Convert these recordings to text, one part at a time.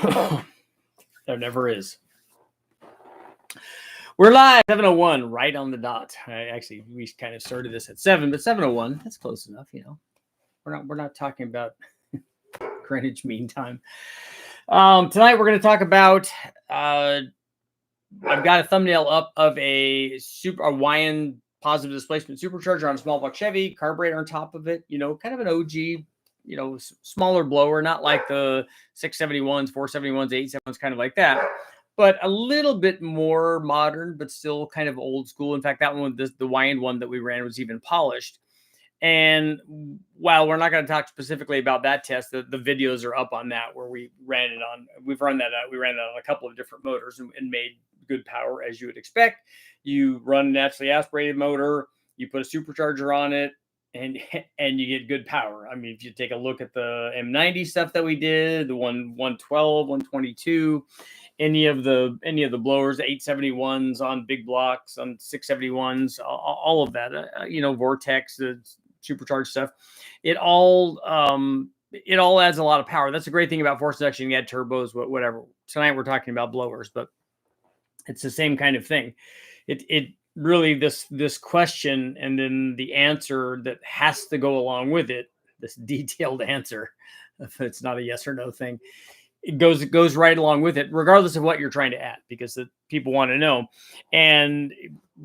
There never is. We're live, 7:01, right on the dot. Actually, we kind of started this at 7, but 7:01, that's close enough, you know. We're not talking about Greenwich Mean Time. Tonight we're going to talk about. I've got a thumbnail up of a WEIAAND positive displacement supercharger on a small block Chevy, carburetor on top of it. You know, kind of an OG, you know, smaller blower, not like the 671s, 471s, 871s, kind of like that, but a little bit more modern, but still kind of old school. In fact, that one, the WEIAAND one that we ran, was even polished. And while we're not going to talk specifically about that test, the videos are up on that, where we ran it on. We ran that on a couple of different motors and made good power, as you would expect. You run a naturally aspirated motor, you put a supercharger on it, and you get good power. I mean, if you take a look at the M90 stuff that we did, the 112, 122, any of the blowers, 871s on big blocks, on 671s, all of that, you know, Vortex, the supercharged stuff, it all adds a lot of power. That's a great thing about force induction. You add turbos, whatever. Tonight we're talking about blowers, but it's the same kind of thing. It really, this question and then the answer that has to go along with it, this detailed answer, if it's not a yes or no thing, it goes right along with it, regardless of what you're trying to add, because the people want to know. And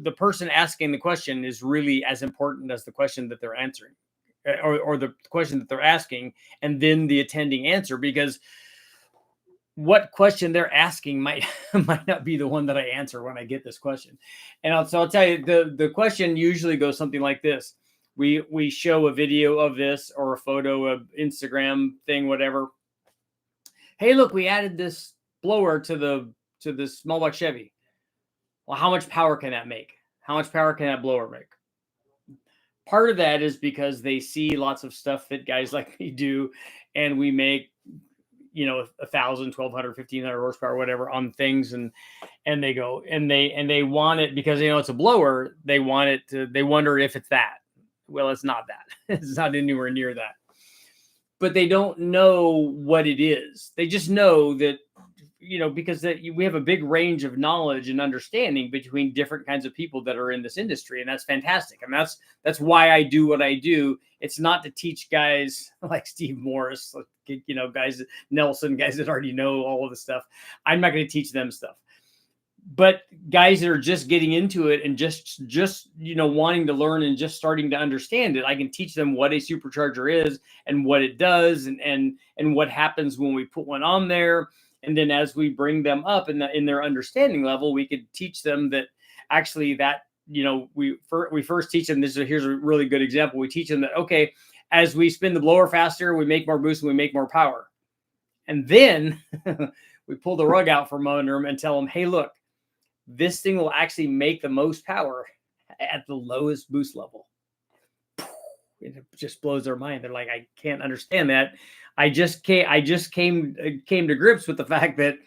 the person asking the question is really as important as the question that they're answering, or the question that they're asking, and then the attending answer, because what question they're asking might not be the one that I answer when I get this question. And I'll tell you, the question usually goes something like this. We show a video of this or a photo, of Instagram thing, whatever. Hey, look, we added this blower to this small block Chevy. Well, how much power can that make? How much power can that blower make? Part of that is because they see lots of stuff that guys like me do, and we make, you know, 1,000, 1,200, 1,500 horsepower, whatever, on things, and they go and they want it because they know it's a blower. They want it to. They wonder if it's that. Well, it's not that. It's not anywhere near that. But they don't know what it is. They just know that, you know, because we have a big range of knowledge and understanding between different kinds of people that are in this industry. And that's fantastic. I mean, that's why I do what I do. It's not to teach guys like Steve Morris, like, you know, guys, Nelson, guys that already know all of the stuff. I'm not going to teach them stuff. But guys that are just getting into it and just you know, wanting to learn and just starting to understand it, I can teach them what a supercharger is and what it does, and what happens when we put one on there. And then as we bring them up in their understanding level, we could teach them that actually that, you know, we first teach them this. Here's a really good example. We teach them that, okay, as we spin the blower faster, we make more boost and we make more power. And then we pull the rug out from under them and tell them, hey, look, this thing will actually make the most power at the lowest boost level. It just blows their mind. They're like, I can't understand that. I just came to grips with the fact that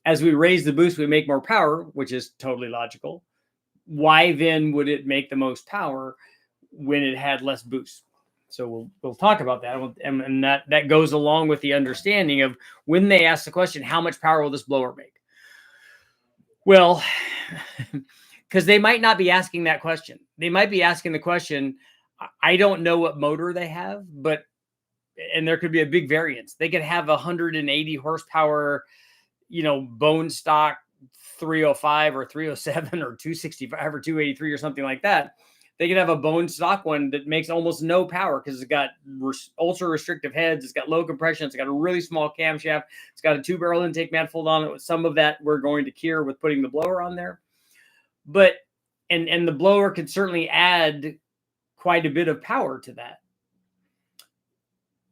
as we raise the boost, we make more power, which is totally logical. Why then would it make the most power when it had less boost? So we'll talk about that, and that goes along with the understanding of when they ask the question, how much power will this blower make? Well, because they might not be asking that question. They might be asking the question, I don't know what motor they have, and there could be a big variance. They could have 180 horsepower, you know, bone stock 305 or 307 or 265 or 283 or something like that. They could have a bone stock one that makes almost no power because it's got ultra restrictive heads. It's got low compression. It's got a really small camshaft. It's got a 2-barrel intake manifold on it. Some of that we're going to cure with putting the blower on there. But, and the blower could certainly add quite a bit of power to that.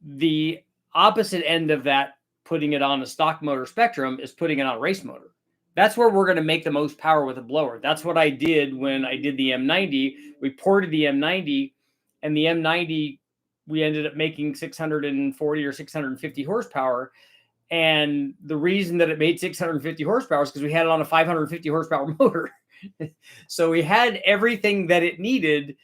The opposite end of that, putting it on a stock motor spectrum, is putting it on a race motor. That's where we're going to make the most power with a blower. That's what I did when I did the M90. We ported the M90, and the M90, we ended up making 640 or 650 horsepower. And the reason that it made 650 horsepower is because we had it on a 550 horsepower motor. So we had everything that it needed.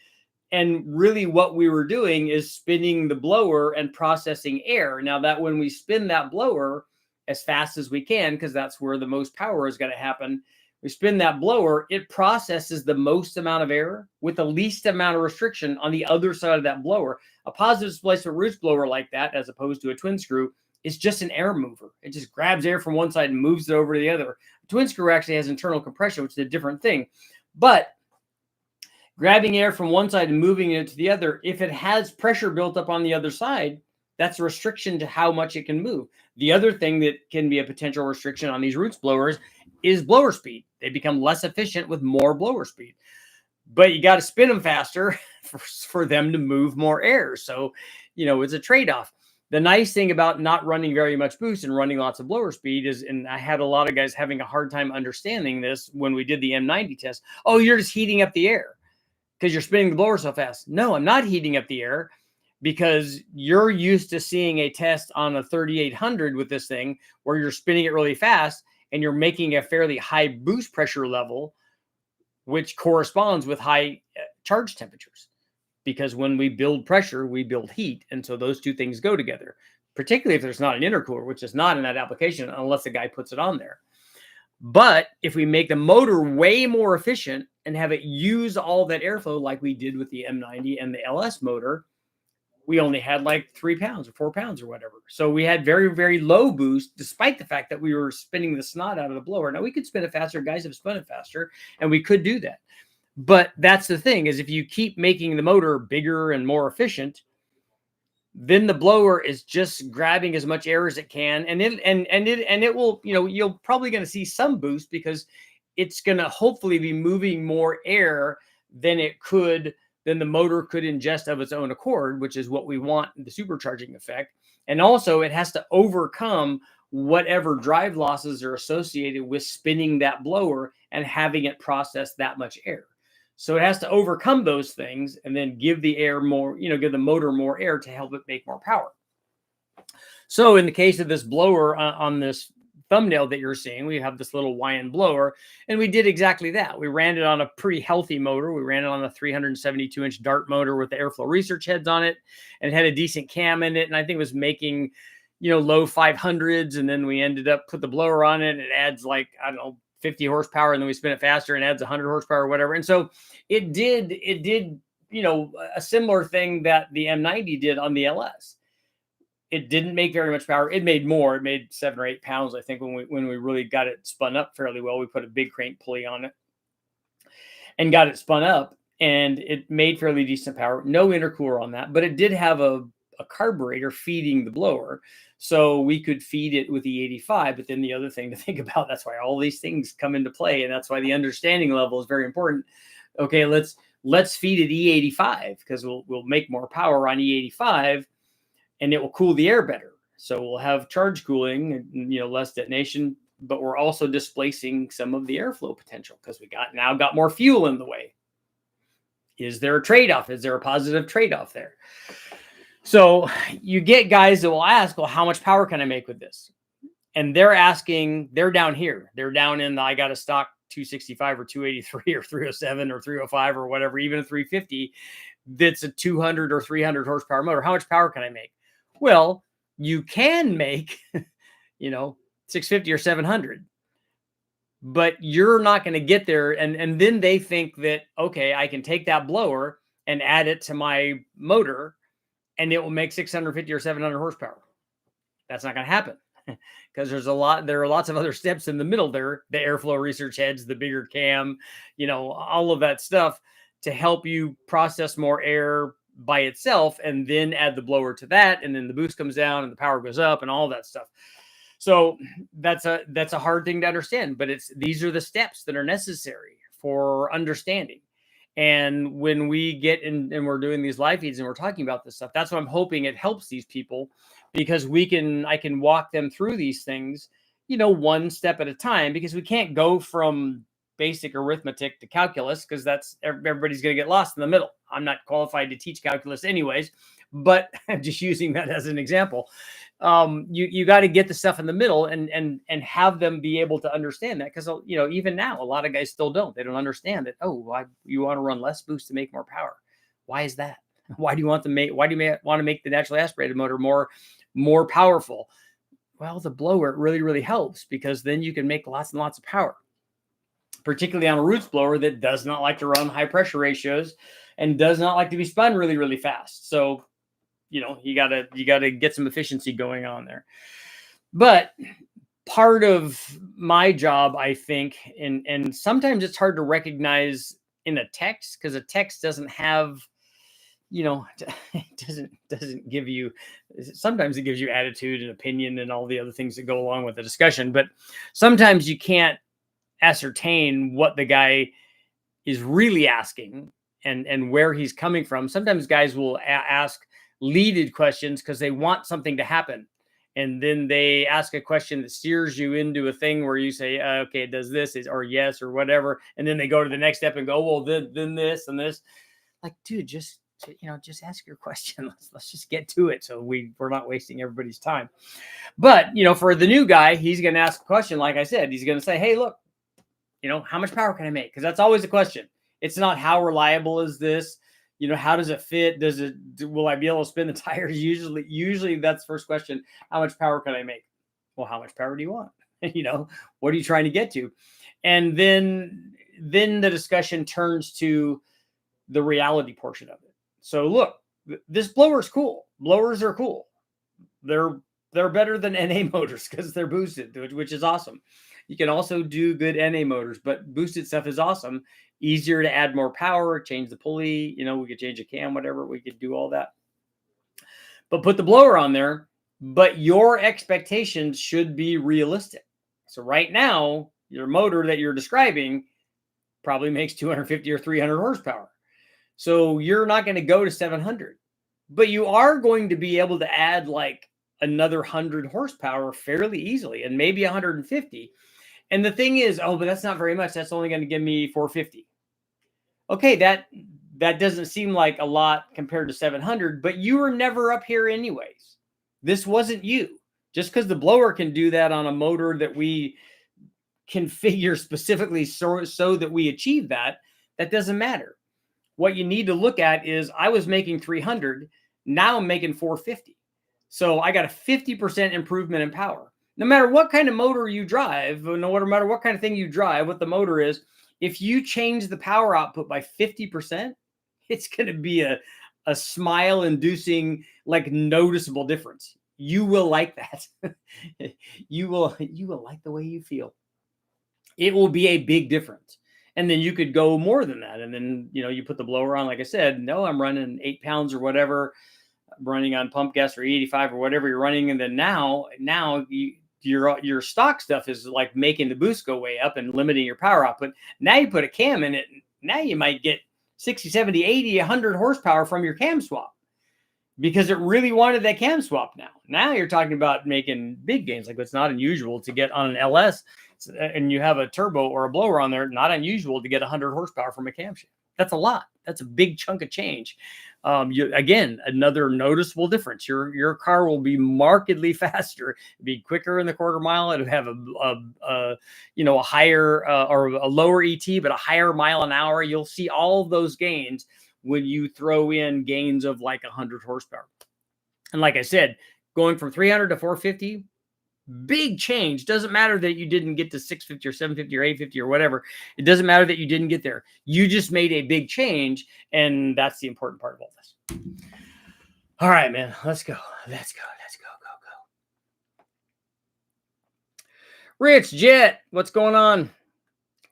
And really what we were doing is spinning the blower and processing air. Now that when we spin that blower, as fast as we can, because that's where the most power is going to happen. We spin that blower, it processes the most amount of air with the least amount of restriction on the other side of that blower. A positive displacement roots blower like that, as opposed to a twin screw, is just an air mover. It just grabs air from one side and moves it over to the other. A twin screw actually has internal compression, which is a different thing. But grabbing air from one side and moving it to the other, if it has pressure built up on the other side, that's a restriction to how much it can move. The other thing that can be a potential restriction on these roots blowers is blower speed. They become less efficient with more blower speed. But you got to spin them faster for them to move more air. So, it's a trade-off. The nice thing about not running very much boost and running lots of blower speed is, and I had a lot of guys having a hard time understanding this when we did the M90 test. Oh, you're just heating up the air because you're spinning the blower so fast. No, I'm not heating up the air, because you're used to seeing a test on a 3800 with this thing where you're spinning it really fast and you're making a fairly high boost pressure level, which corresponds with high charge temperatures. Because when we build pressure, we build heat. And so those two things go together, particularly if there's not an intercooler, which is not in that application unless the guy puts it on there. But if we make the motor way more efficient and have it use all that airflow like we did with the M90 and the LS motor, we only had like 3 pounds or 4 pounds or whatever. So we had very, very low boost, despite the fact that we were spinning the snot out of the blower. Now, we could spin it faster. Guys have spun it faster, and we could do that. But that's the thing, is if you keep making the motor bigger and more efficient, then the blower is just grabbing as much air as it can. And it will, you're probably going to see some boost, because it's going to hopefully be moving more air than the motor could ingest of its own accord, which is what we want in the supercharging effect. And also it has to overcome whatever drive losses are associated with spinning that blower and having it process that much air. So it has to overcome those things and then give the air more, give the motor more air to help it make more power. So in the case of this blower on this thumbnail that you're seeing, we have this little WEIAAND blower, and we did exactly that. We ran it on a pretty healthy motor. We ran it on a 372-inch Dart motor with the airflow research heads on it, and it had a decent cam in it, and I think it was making, low 500s, and then we ended up put the blower on it, and it adds like, 50 horsepower, and then we spin it faster and adds 100 horsepower or whatever. And so it did, a similar thing that the M90 did on the LS. It didn't make very much power. It made more. It made 7 or 8 pounds, I think, when we really got it spun up fairly well. We put a big crank pulley on it and got it spun up, and it made fairly decent power. No intercooler on that, but it did have a carburetor feeding the blower, so we could feed it with E85. But then the other thing to think about, that's why all these things come into play, and that's why the understanding level is very important. Okay, let's feed it E85, because we'll make more power on E85, and it will cool the air better. So we'll have charge cooling, less detonation, but we're also displacing some of the airflow potential because we now got more fuel in the way. Is there a trade-off? Is there a positive trade-off there? So you get guys that will ask, well, how much power can I make with this? And they're down here. They're down in I got a stock 265 or 283 or 307 or 305 or whatever, even a 350 that's a 200 or 300 horsepower motor. How much power can I make? Well, you can make, 650 or 700, but you're not going to get there. And then they think that, okay, I can take that blower and add it to my motor and it will make 650 or 700 horsepower. That's not going to happen, because there are lots of other steps in the middle there, the airflow research heads, the bigger cam, all of that stuff to help you process more air by itself, and then add the blower to that, and then the boost comes down and the power goes up and all that stuff. So that's a hard thing to understand, but these are the steps that are necessary for understanding. And when we get in and we're doing these live feeds and we're talking about this stuff, that's what I'm hoping it helps these people, because I can walk them through these things, one step at a time, because we can't go from basic arithmetic to calculus, because that's everybody's going to get lost in the middle. I'm not qualified to teach calculus anyways, but I'm just using that as an example. You got to get the stuff in the middle and have them be able to understand that, because even now a lot of guys still don't. They don't understand that. Oh, you want to run less boost to make more power. Why is that? Why do you want to make the naturally aspirated motor more powerful? Well, the blower really, really helps, because then you can make lots and lots of power, particularly on a roots blower that does not like to run high pressure ratios and does not like to be spun really, really fast. So, you know, you gotta get some efficiency going on there. But part of my job, I think, and sometimes it's hard to recognize in a text, because a text doesn't have, you know, it doesn't give you, sometimes it gives you attitude and opinion and all the other things that go along with the discussion, but sometimes you can't ascertain what the guy is really asking and where he's coming from. Sometimes guys will ask leaded questions because they want something to happen, and then they ask a question that steers you into a thing where you say, okay, it does this, or yes, or whatever, and then they go to the next step and go, well, then this and this. Like, dude, just ask your question. Let's just get to it, so we're not wasting everybody's time. But, you know, for the new guy, he's going to ask a question. Like I said, he's going to say, hey, look, you know, how much power can I make? Because that's always a question. It's not how reliable is this? You know, how does it fit? Will I be able to spin the tires? Usually that's the first question. How much power can I make? Well, how much power do you want? You know, what are you trying to get to? And then the discussion turns to the reality portion of it. So look, this blower's cool. Blowers are cool. They're better than NA motors because they're boosted, which is awesome. You can also do good NA motors, but boosted stuff is awesome. Easier to add more power, change the pulley. You know, we could change a cam, whatever. We could do all that. But put the blower on there, but your expectations should be realistic. So right now, your motor that you're describing probably makes 250 or 300 horsepower. So you're not going to go to 700, but you are going to be able to add like another 100 horsepower fairly easily, and maybe 150. And the thing is, oh, but that's not very much. That's only going to give me 450. Okay, that doesn't seem like a lot compared to 700, but you were never up here anyways. This wasn't you. Just because the blower can do that on a motor that we configure specifically so that we achieve that doesn't matter. What you need to look at is, I was making 300, now I'm making 450. So I got a 50% improvement in power. No matter what kind of motor you drive, no matter what kind of thing you drive, what the motor is, if you change the power output by 50%, it's going to be a smile-inducing, like, noticeable difference. You will like that. You will like the way you feel. It will be a big difference. And then you could go more than that. And then, you know, you put the blower on, like I said, no, I'm running 8 pounds or whatever, running on pump gas or 85 or whatever you're running. And then now your stock stuff is like making the boost go way up and limiting your power output. Now you put a cam in it. Now you might get 60, 70, 80, 100 horsepower from your cam swap, because it really wanted that cam swap now. Now you're talking about making big gains. Like, it's not unusual to get on an LS and you have a turbo or a blower on there, not unusual to get 100 horsepower from a camshaft. That's a lot. That's a big chunk of change. Again, another noticeable difference. Your car will be markedly faster, be quicker in the quarter mile. It'll have a higher or a lower ET, but a higher mile an hour. You'll see all of those gains when you throw in gains of like 100 horsepower. And like I said, going from 300 to 450, big change. Doesn't matter that you didn't get to 650 or 750 or 850 or whatever. It doesn't matter that you didn't get there. You just made a big change, and that's the important part of all this. All right, man. Let's go. Go. Rich Jet, what's going on?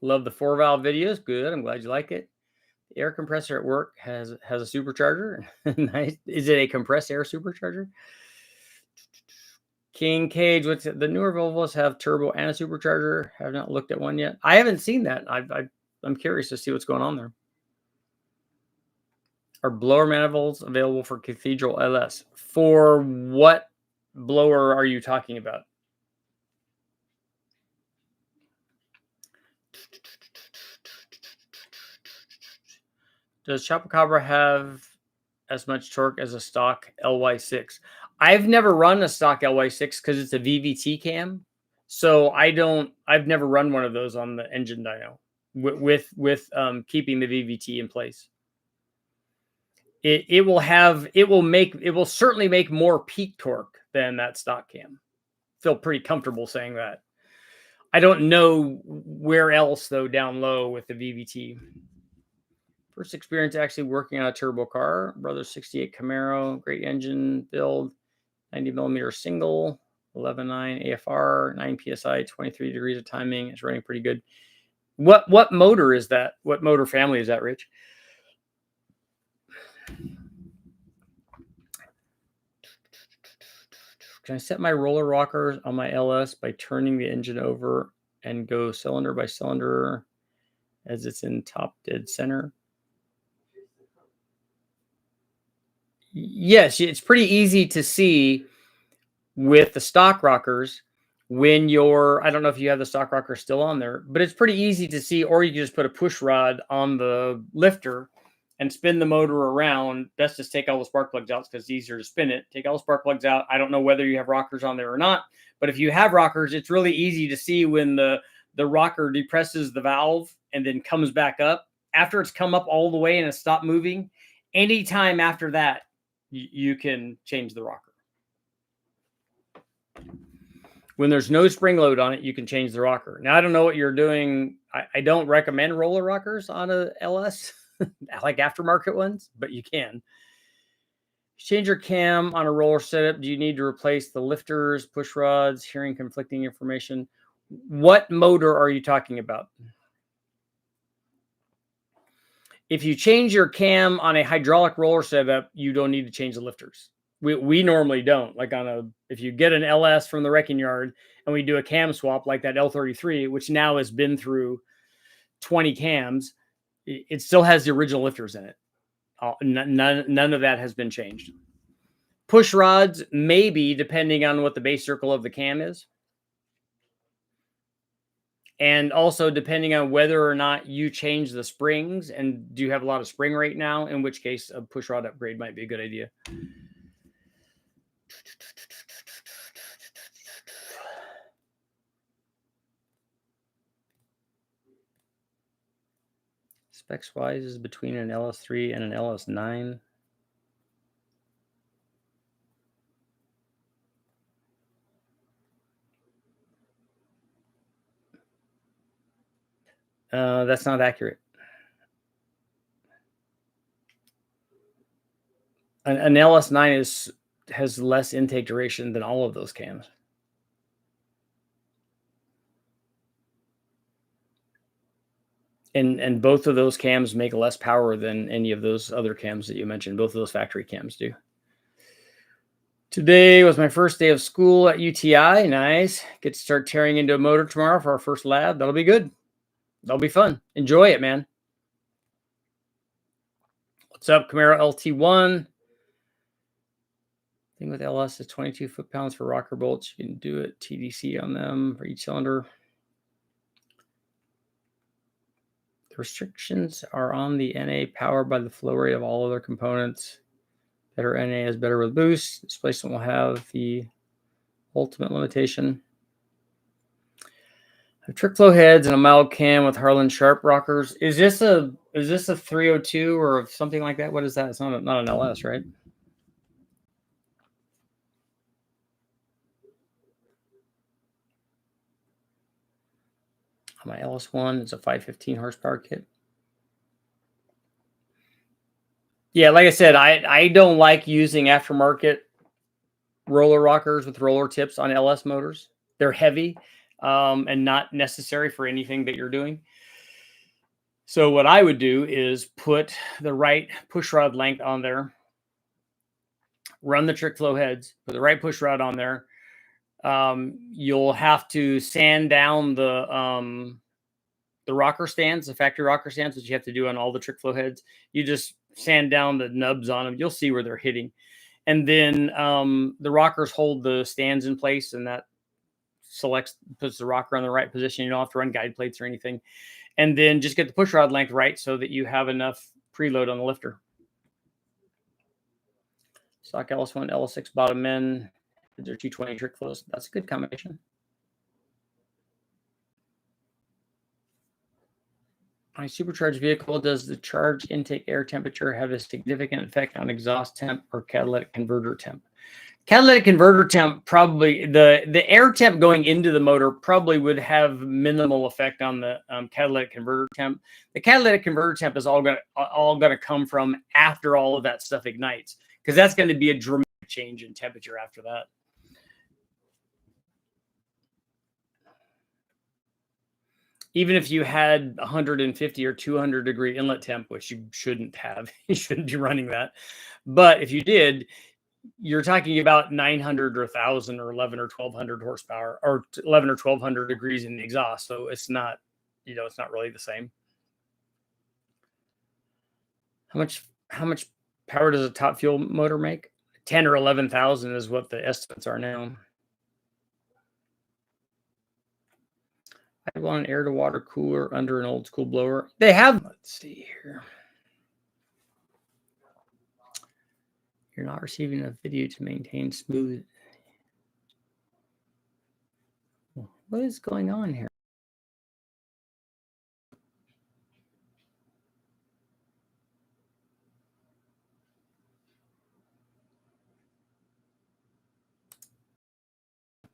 Love the 4-valve videos. Good. I'm glad you like it. The air compressor at work has a supercharger. Nice. Is it a compressed air supercharger? King Cage, what's it? The newer Volvos have turbo and a supercharger. Have not looked at one yet. I haven't seen that. I'm curious to see what's going on there. Are blower manifolds available for Cathedral LS? For what blower are you talking about? Does Chupacabra have as much torque as a stock LY6? I've never run a stock LY6 because it's a VVT cam. So I've never run one of those on the engine dyno with keeping the VVT in place. It will certainly make more peak torque than that stock cam feel pretty comfortable saying that. I don't know where else, though, down low with the VVT. First experience actually working on a turbo car. Brother 68 Camaro, great engine build, 90 millimeter single, 11.9 AFR, 9 PSI, 23 degrees of timing. It's running pretty good. What motor is that? What motor family is that, Rich? Can I set my roller rockers on my LS by turning the engine over and go cylinder by cylinder as it's in top dead center? Yes, it's pretty easy to see with the stock rockers when I don't know if you have the stock rocker still on there, but it's pretty easy to see, or you can just put a push rod on the lifter and spin the motor around. Best just take all the spark plugs out because it's easier to spin it. Take all the spark plugs out. I don't know whether you have rockers on there or not, but if you have rockers, it's really easy to see when the rocker depresses the valve and then comes back up. After it's come up all the way and it's stopped moving, anytime after that, you can change the rocker. When there's no spring load on it, you can change the rocker. Now, I don't know what you're doing. I don't recommend roller rockers on a LS, like aftermarket ones, but you can. Change your cam on a roller setup. Do you need to replace the lifters, push rods, hearing conflicting information? What motor are you talking about? If you change your cam on a hydraulic roller setup, you don't need to change the lifters. We normally don't. Like if you get an LS from the wrecking yard and we do a cam swap like that L33, which now has been through 20 cams, it still has the original lifters in it. None of that has been changed. Push rods, maybe, depending on what the base circle of the cam is. And also depending on whether or not you change the springs and do you have a lot of spring rate now, in which case a push rod upgrade might be a good idea. Specs wise is between an LS3 and an LS9. That's not accurate. An LS9 has less intake duration than all of those cams. And both of those cams make less power than any of those other cams that you mentioned. Both of those factory cams do. Today was my first day of school at UTI. Nice. Get to start tearing into a motor tomorrow for our first lab. That'll be good. That'll be fun. Enjoy it, man. What's up, Camaro LT1? Thing with LS is 22 foot-pounds for rocker bolts. You can do it TDC on them for each cylinder. The restrictions are on the NA powered by the flow rate of all other components. Better NA is better with boost. Displacement will have the ultimate limitation. I have trick flow heads and a mild cam with Harlan Sharp rockers. Is this a 302 or something like that? What is that? It's not an LS, right? My LS1 is a 515 horsepower kit. Yeah, like I said, I don't like using aftermarket roller rockers with roller tips on LS motors. They're heavy and not necessary for anything that you're doing. So what I would do is put the right push rod length on there, run the trick flow heads, put the right push rod on there. You'll have to sand down the rocker stands, the factory rocker stands, which you have to do on all the trick flow heads. You just sand down the nubs on them. You'll see where they're hitting. And then the rockers hold the stands in place, and that puts the rocker on the right position. You don't have to run guide plates or anything. And then just get the push rod length right so that you have enough preload on the lifter. Stock LS1, LS6 bottom end. They're 220 trick flows. That's a good combination. My supercharged vehicle, does the charge intake air temperature have a significant effect on exhaust temp or catalytic converter temp? Catalytic converter temp, probably the air temp going into the motor probably would have minimal effect on the catalytic converter temp. The catalytic converter temp is all gonna come from after all of that stuff ignites, because that's going to be a dramatic change in temperature after that. Even if you had 150 or 200 degree inlet temp, which you shouldn't have, you shouldn't be running that. But if you did, you're talking about 900 or 1,000 or 11 or 1,200 horsepower, or 11 or 1,200 degrees in the exhaust. So it's not, it's not really the same. How much power does a top fuel motor make? 10 or 11,000 is what the estimates are now. I want an air to water cooler under an old school blower. They have, let's see here. You're not receiving enough video to maintain smooth. What is going on here?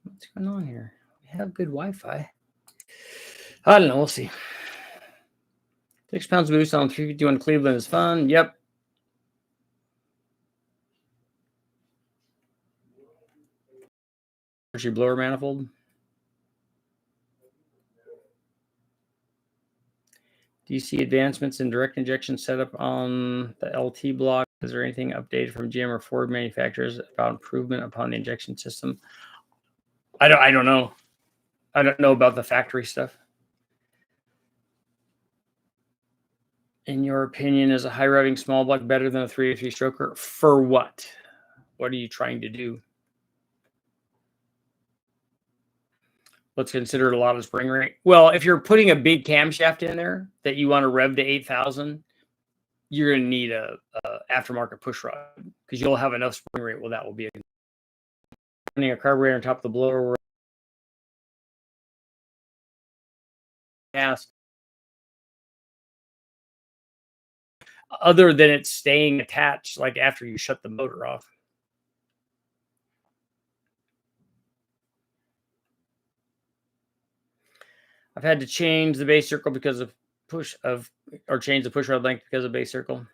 What's going on here? We have good Wi-Fi. I don't know. We'll see. 6 pounds boost on 351 Cleveland is fun. Yep. Your blower manifold. Do you see advancements in direct injection setup on the LT block? Is there anything updated from GM or Ford manufacturers about improvement upon the injection system? I don't know. I don't know about the factory stuff. In your opinion, is a high revving small block better than a 383 stroker? For what? What are you trying to do? Let's consider it a lot of spring rate. Well, if you're putting a big camshaft in there that you want to rev to 8,000, you're going to need a aftermarket push rod, because you'll have enough spring rate. Well, that will be running a carburetor on top of the blower. Gas. Other than it staying attached, like after you shut the motor off. I've had to change the base circle because of change the push rod length because of base circle. Do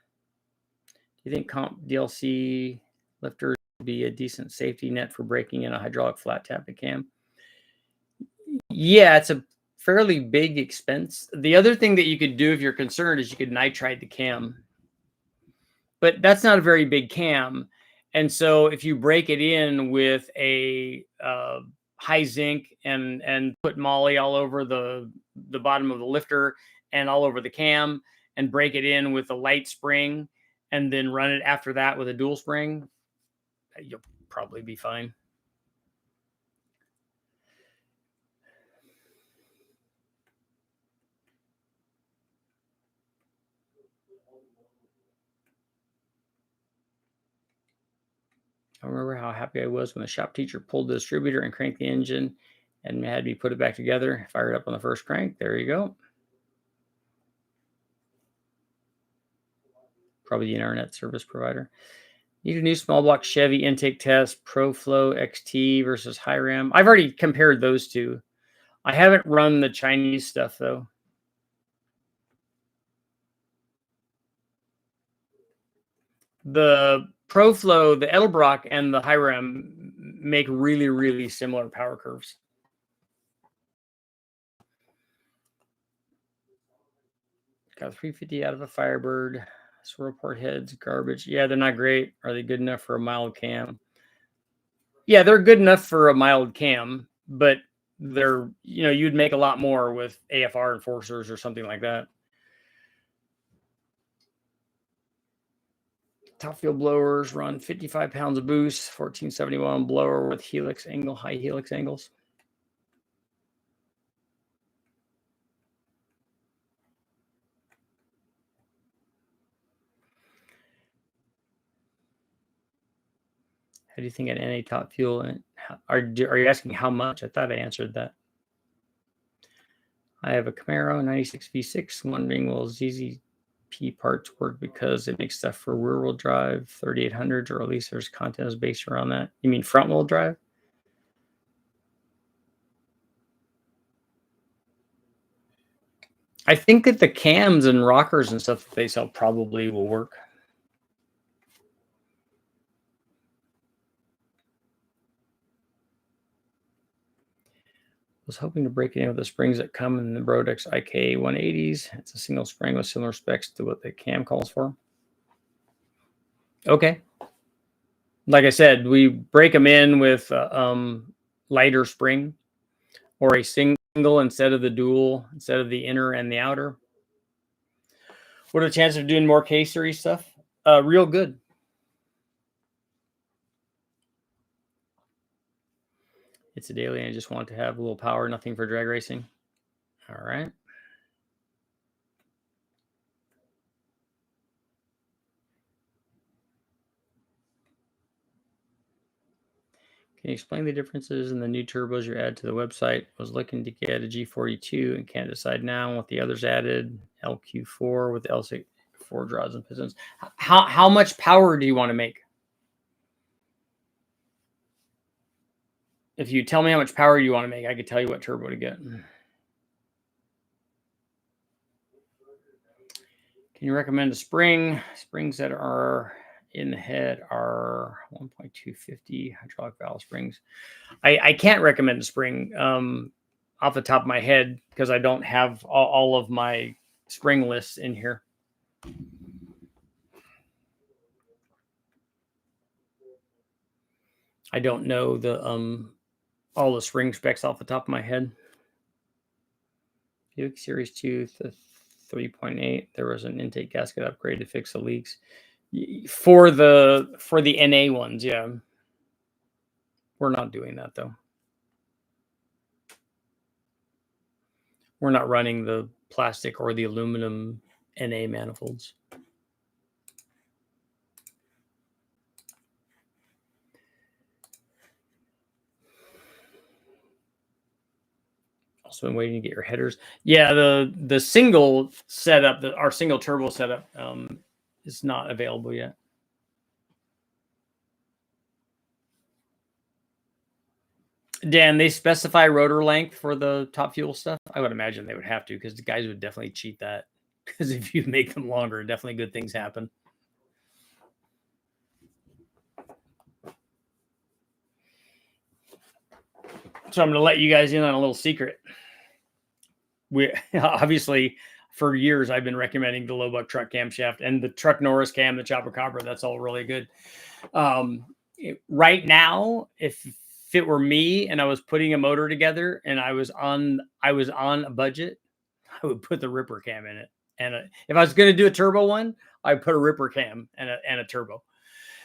you think comp DLC lifters would be a decent safety net for breaking in a hydraulic flat tapping cam? Yeah, it's a fairly big expense. The other thing that you could do if you're concerned is you could nitride the cam. But that's not a very big cam. And so if you break it in with a high zinc and put moly all over the bottom of the lifter and all over the cam, and break it in with a light spring and then run it after that with a dual spring, you'll probably be fine. I remember how happy I was when the shop teacher pulled the distributor and cranked the engine and had me put it back together. Fired up on the first crank. There you go. Probably the internet service provider. Need a new small block Chevy intake test, ProFlow XT versus high ram. I've already compared those two. I haven't run the Chinese stuff though. The ProFlow, the Edelbrock, and the high ram make really, really similar power curves. Got 350 out of a Firebird. Swirl port heads, garbage. Yeah, they're not great. Are they good enough for a mild cam? Yeah, they're good enough for a mild cam, but they're, you'd make a lot more with AFR enforcers or something like that. Top fuel blowers run 55 pounds of boost, 1471 blower with helix angle, high helix angles. How do you think an NA top fuel? And are you asking how much? I thought I answered that. I have a Camaro 96 V6, wondering will ZZ P parts work because it makes stuff for rear wheel drive 3800s, or at least there's content is based around that. You mean front wheel drive? I think that the cams and rockers and stuff that they sell probably will work. I was hoping to break it in with the springs that come in the Brodex IK 180s. It's a single spring with similar specs to what the cam calls for. Okay. Like I said, we break them in with lighter spring, or a single instead of the dual, instead of the inner and the outer. What are the chances of doing more K-Series stuff? Real good. It's a daily, and I just want to have a little power, nothing for drag racing. All right. Can you explain the differences in the new turbos you add to the website? I was looking to get a G42 and can't decide now what the others added. LQ4 with L6 4 draws and pistons. How much power do you want to make? If you tell me how much power you want to make, I could tell you what turbo to get. Can you recommend a spring? Springs that are in the head are 1.250 hydraulic valve springs. I can't recommend a spring off the top of my head because I don't have all of my spring lists in here. I don't know the all the spring specs off the top of my head. Buick Series 2, the 3.8. There was an intake gasket upgrade to fix the leaks for the NA ones. Yeah, we're not doing that though. We're not running the plastic or the aluminum NA manifolds. Also, been waiting to get your headers. Yeah, the single setup, our single turbo setup, is not available yet. Dan, they specify rotor length for the Top Fuel stuff? I would imagine they would have to, because the guys would definitely cheat that. Because if you make them longer, definitely good things happen. So I'm going to let you guys in on a little secret. We obviously, for years, I've been recommending the low buck truck camshaft and the truck Norris cam, the Chopper Cobra. That's all really good. Right now, if it were me and I was putting a motor together and I was on a budget, I would put the Ripper cam in it. And if I was going to do a turbo one, I'd put a Ripper cam and a turbo.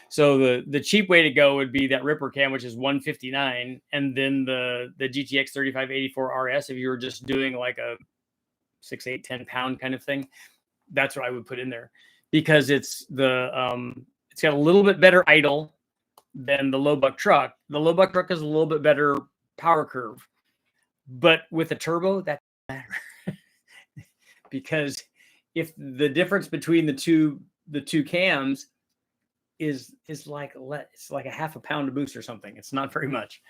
So the cheap way to go would be that Ripper cam, which is 159, and then the GTX 3584 RS. If you were just doing like a 6, 8, 10 pound kind of thing, that's what I would put in there, because it's got a little bit better idle than the low buck truck. The low buck truck has a little bit better power curve, but with a turbo, that doesn't matter. Because if the difference between the two cams is like it's like a half a pound a boost or something, it's not very much.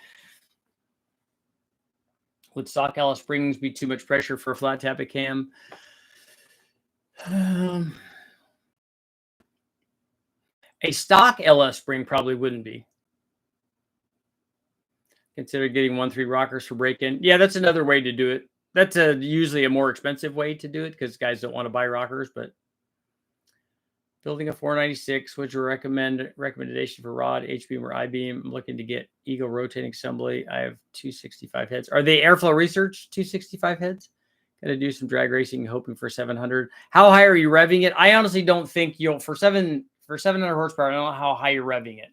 Would stock LS springs be too much pressure for a flat tappet cam? A stock LS spring probably wouldn't be. Consider getting 1.3 rockers for break-in. Yeah, that's another way to do it. That's usually a more expensive way to do it, because guys don't want to buy rockers. But building a 496, what's your recommendation for rod, H-beam or I-beam? I'm looking to get Eagle rotating assembly. I have 265 heads. Are they Airflow Research 265 heads? Got to do some drag racing, hoping for 700. How high are you revving it? I honestly don't think you'll, for 700 horsepower, I don't know how high you're revving it.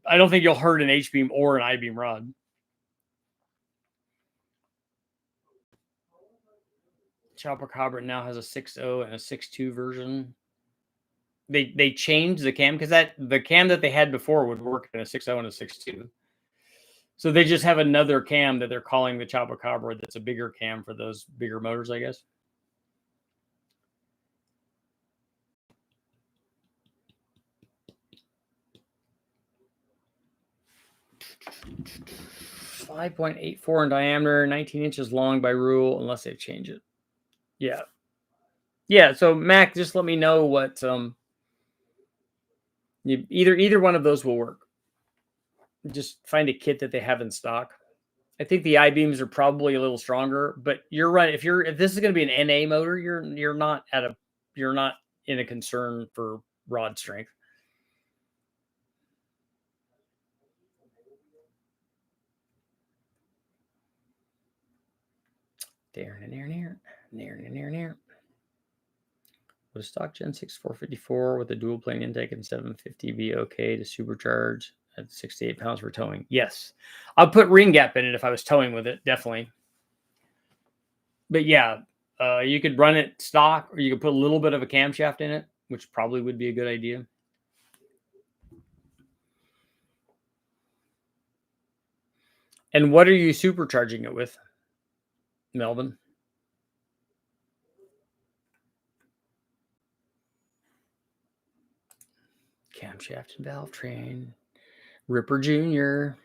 I don't think you'll hurt an H-beam or an I-beam rod. Chopper Cobra now has a 6.0 and a 6.2 version. They changed the cam, because the cam that they had before would work in a 6.0 and a 6.2. So they just have another cam that they're calling the Chopper Cobra. That's a bigger cam for those bigger motors, I guess. 5.84 in diameter, 19 inches long by rule, unless they change it. Yeah. Yeah, so Mac, just let me know what either one of those will work. Just find a kit that they have in stock. I think the I-beams are probably a little stronger, but you're right. If this is going to be an NA motor, you're not in a concern for rod strength. Near. Would a stock Gen 6 454 with a dual plane intake and 750 be okay to supercharge at 68 pounds for towing? Yes. I'll put ring gap in it if I was towing with it, definitely. But yeah, you could run it stock, or you could put a little bit of a camshaft in it, which probably would be a good idea. And what are you supercharging it with, Melvin? Camshaft and valve train. Ripper Jr.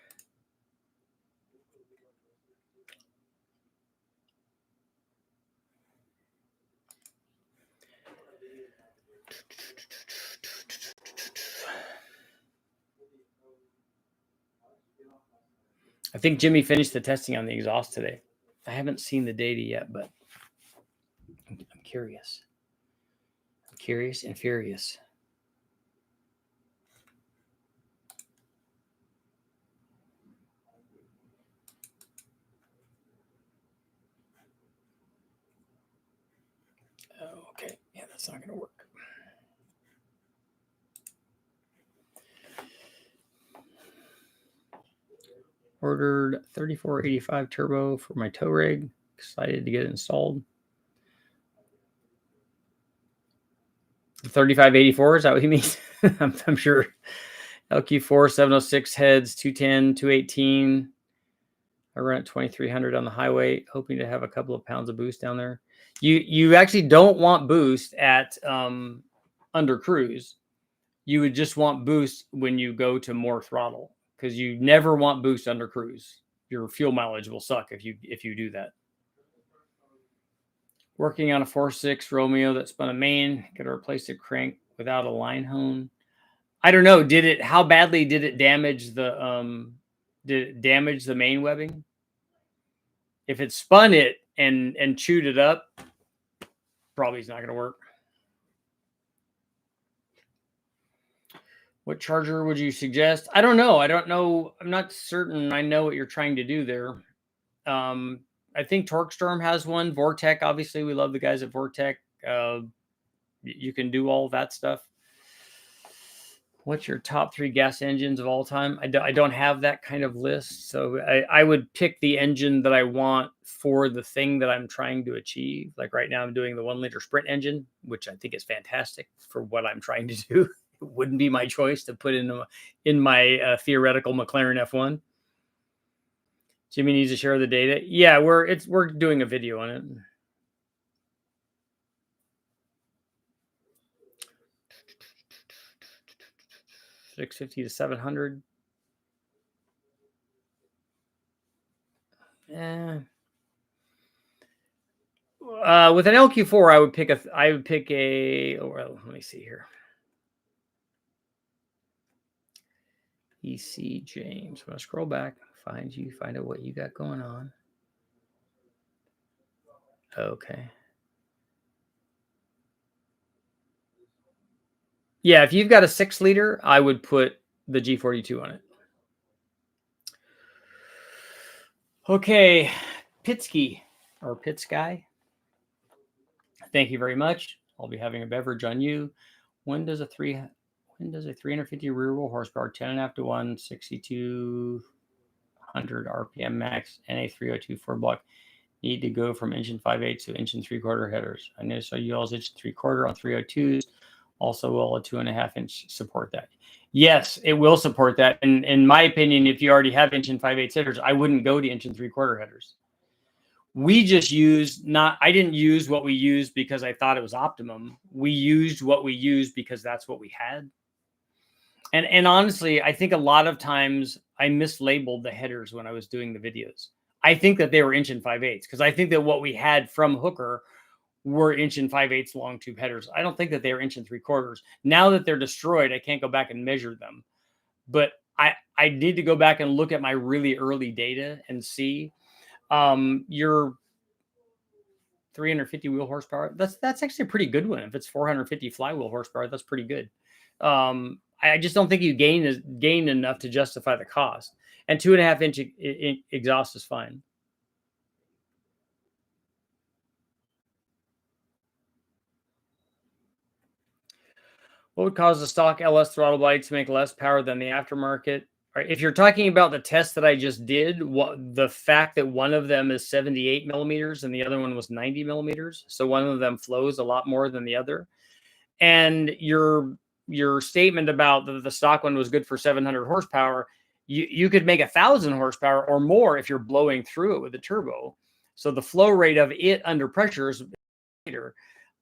I think Jimmy finished the testing on the exhaust today. I haven't seen the data yet, but I'm curious. I'm curious and furious. Oh, okay. Yeah, that's not going to work. Ordered 3485 turbo for my tow rig. Excited to get it installed. The 3584, is that what he means? I'm sure. LQ4 706 heads, 210, 218. I run at 2300 on the highway, hoping to have a couple of pounds of boost down there. You actually don't want boost at under cruise. You would just want boost when you go to more throttle, because you never want boost under cruise. Your fuel mileage will suck if you do that. Working on a 4.6 Romeo that spun a main. Got to replace the crank without a line hone. I don't know. How badly did it damage the main webbing? If it spun it and chewed it up, probably it's not going to work. What charger would you suggest? I don't know. I'm not certain I know what you're trying to do there. I think TorqueStorm has one. Vortec, obviously, we love the guys at Vortec. You can do all that stuff. What's your top 3 gas engines of all time? I don't have that kind of list. So I would pick the engine that I want for the thing that I'm trying to achieve. Like right now I'm doing the 1-liter Sprint engine, which I think is fantastic for what I'm trying to do. It wouldn't be my choice to put in my theoretical McLaren F1. Jimmy needs to share the data. Yeah, we're doing a video on it. $650 to $700. Yeah. With an LQ4, I would pick a. Well, let me see here. EC James. I'm gonna scroll back, find out what you got going on. Okay. Yeah, if you've got a 6-liter, I would put the G42 on it. Okay, Pitsky or Pitsky. Thank you very much. I'll be having a beverage on you. When does a 350 rear wheel horsepower, 10.5 to 1, 6,200 RPM max, NA302 4-block need to go from engine 5/8 to engine 3/4 headers? I noticed you all's engine 3/4 on 302s. Also, will a 2.5-inch support that? Yes, it will support that. And in my opinion, if you already have engine 5/8 headers, I wouldn't go to engine 3/4 headers. We just I didn't use what we used because I thought it was optimum. We used what we used because that's what we had. And honestly, I think a lot of times I mislabeled the headers when I was doing the videos. I think that they were 1 5/8 because I think that what we had from Hooker were 1 5/8 long tube headers. I don't think that they were 1 3/4. Now that they're destroyed, I can't go back and measure them. But I need to go back and look at my really early data and see your 350 wheel horsepower. That's actually a pretty good one. If it's 450 flywheel horsepower, that's pretty good. I just don't think you gain enough to justify the cost. And 2.5 inch exhaust is fine. What would cause the stock LS throttle body to make less power than the aftermarket? Right, if you're talking about the test that I just did, the fact that one of them is 78 millimeters and the other one was 90 millimeters, so one of them flows a lot more than the other, and your statement about the stock one was good for 700 horsepower, you could make 1,000 horsepower or more if you're blowing through it with a turbo. So the flow rate of it under pressure is greater.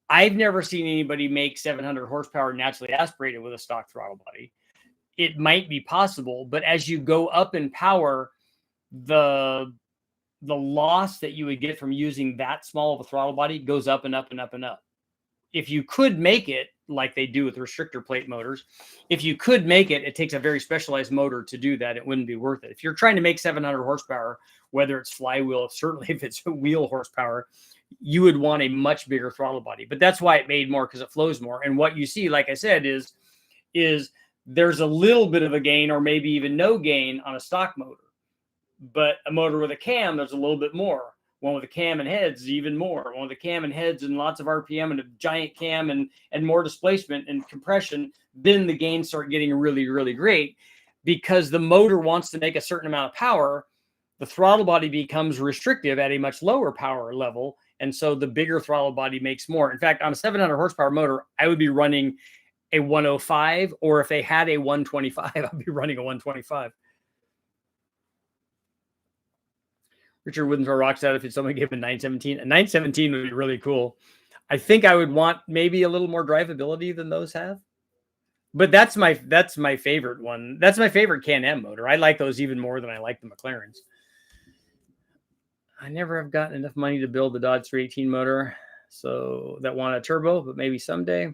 I've never seen anybody make 700 horsepower naturally aspirated with a stock throttle body. It might be possible, but as you go up in power, the loss that you would get from using that small of a throttle body goes up and up and up and up. If you could make it like they do with restrictor plate motors, if you could make it, it takes a very specialized motor to do that. It wouldn't be worth it. If you're trying to make 700 horsepower, whether it's flywheel, certainly if it's wheel horsepower, you would want a much bigger throttle body. But that's why it made more, because it flows more. And what you see, like I said, is there's a little bit of a gain or maybe even no gain on a stock motor. But a motor with a cam, there's a little bit more. One with a cam and heads, even more. One with a cam and heads and lots of RPM and a giant cam and more displacement and compression, then the gains start getting really, really great because the motor wants to make a certain amount of power. The throttle body becomes restrictive at a much lower power level. And so the bigger throttle body makes more. In fact, on a 700 horsepower motor, I would be running a 105, or if they had a 125, I'd be running a 125. Richard wouldn't throw rocks out if someone gave him a 917. A 917 would be really cool. I think I would want maybe a little more drivability than those have. But that's my favorite one. That's my favorite Can-Am motor. I like those even more than I like the McLarens. I never have gotten enough money to build the Dodge 318 motor, so that want a turbo, but maybe someday.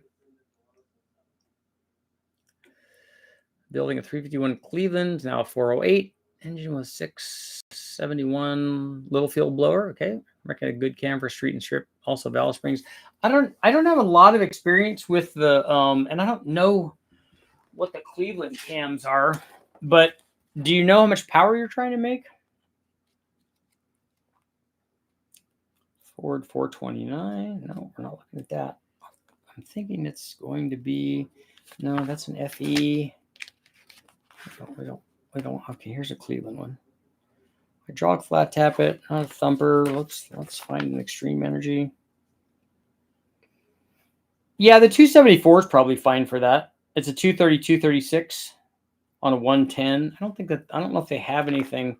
Building a 351 Cleveland, now a 408. Engine was 671 little field blower. Okay, making a good cam for street and strip. Also valve springs. I don't have a lot of experience with the and I don't know what the Cleveland cams are, but do you know how much power you're trying to make? Ford 429. No, we're not looking at that. I'm thinking it's going to be, no, that's an FE. We don't. Okay, here's a Cleveland one. Hydraulic flat tap it, not a thumper. Let's find an extreme energy. Yeah, the 274 is probably fine for that. It's a 230, 236 on a 110. I don't know if they have anything.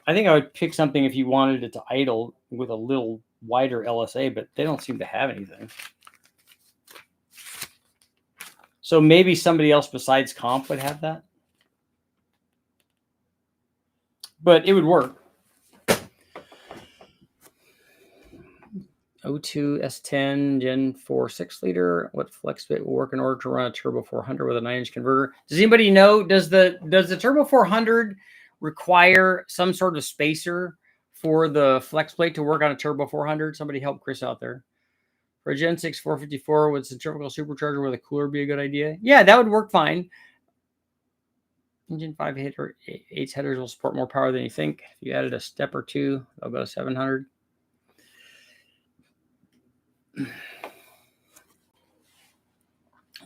I think I would pick something if you wanted it to idle with a little wider LSA, but they don't seem to have anything. So maybe somebody else besides Comp would have that. But it would work. 02 S10 Gen 4 6-liter. What flex bit will work in order to run a Turbo 400 with a 9-inch converter? Does anybody know? Does the Turbo 400 require some sort of spacer for the flex plate to work on a Turbo 400? Somebody help Chris out there. For a Gen 6 454, would centrifugal supercharger with a cooler be a good idea? Yeah, that would work fine. Engine 5/8 headers will support more power than you think. If you added a step or two, they'll go 700.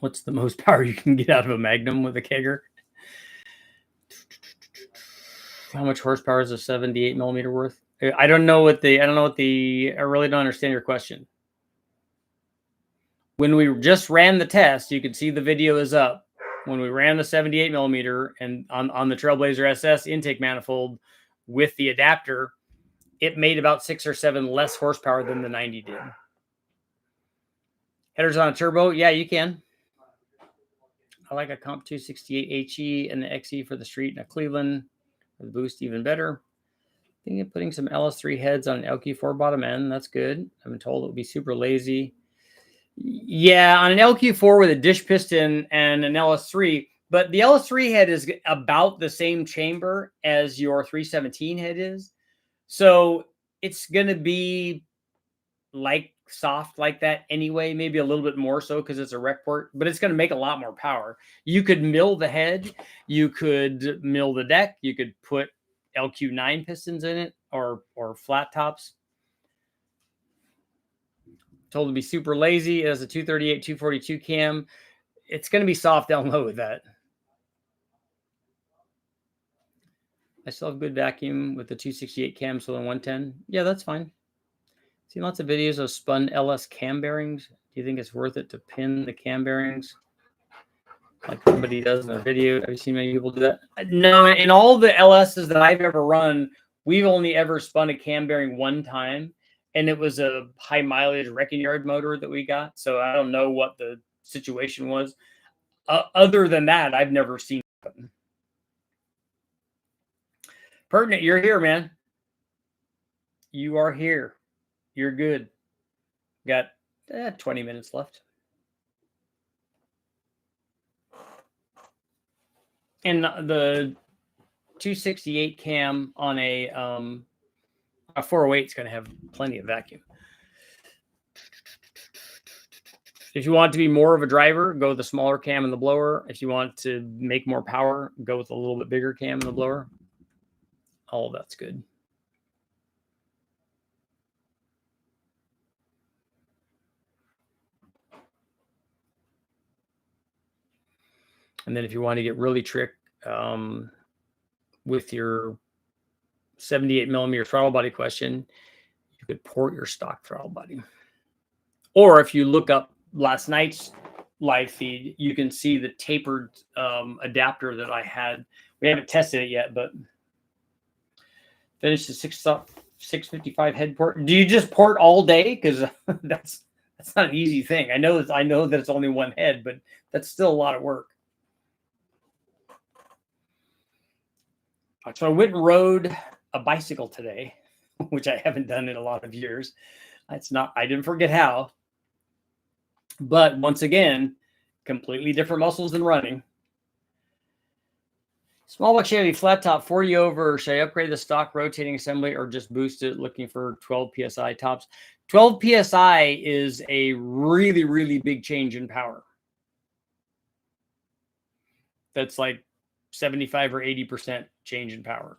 What's the most power you can get out of a Magnum with a kegger? How much horsepower is a 78 millimeter worth? I really don't understand your question. When we just ran the test, you can see the video is up. When we ran the 78 millimeter and on the Trailblazer SS intake manifold with the adapter, it made about 6 or 7 less horsepower than the 90 did. Headers on a turbo? Yeah, you can. I like a Comp 268 HE and the XE for the street and a Cleveland. For the boost, even better. Thinking of putting some LS3 heads on an LQ4 bottom end. That's good. I've been told it would be super lazy. Yeah, on an LQ4 with a dish piston and an LS3, but the LS3 head is about the same chamber as your 317 head is. So it's going to be like soft like that anyway, maybe a little bit more so because it's a rec port, but it's going to make a lot more power. You could mill the head, you could mill the deck, you could put LQ9 pistons in it or flat tops. Told to be super lazy. It has a 238, 242 cam. It's going to be soft down low with that. I still have good vacuum with the 268 cam, so the 110. Yeah, that's fine. Seen lots of videos of spun LS cam bearings. Do you think it's worth it to pin the cam bearings like somebody does in their video? Have you seen many people do that? No, in all the LSs that I've ever run, we've only ever spun a cam bearing one time, and it was a high mileage wrecking yard motor that we got. So I don't know what the situation was. Other than that, I've never seen it. Pertinent, you're here, man. You are here. You're good. Got 20 minutes left. And the 268 cam on a 408 is going to have plenty of vacuum. If you want to be more of a driver, go with the smaller cam in the blower. If you want to make more power, go with a little bit bigger cam in the blower. All of that's good. And then if you want to get really trick with your 78 millimeter throttle body question, you could port your stock throttle body. Or if you look up last night's live feed, you can see the tapered adapter that I had. We haven't tested it yet, but finished the 655 head port. Do you just port all day? Because that's not an easy thing. I know that it's only one head, but that's still a lot of work. So I went and rode a bicycle today, which I haven't done in a lot of years. I didn't forget how. But once again, completely different muscles than running. Small block Chevy flat top 40 over. Should I upgrade the stock rotating assembly or just boost it? Looking for 12 PSI tops. 12 PSI is a really, really big change in power. That's like 75 or 80% change in power.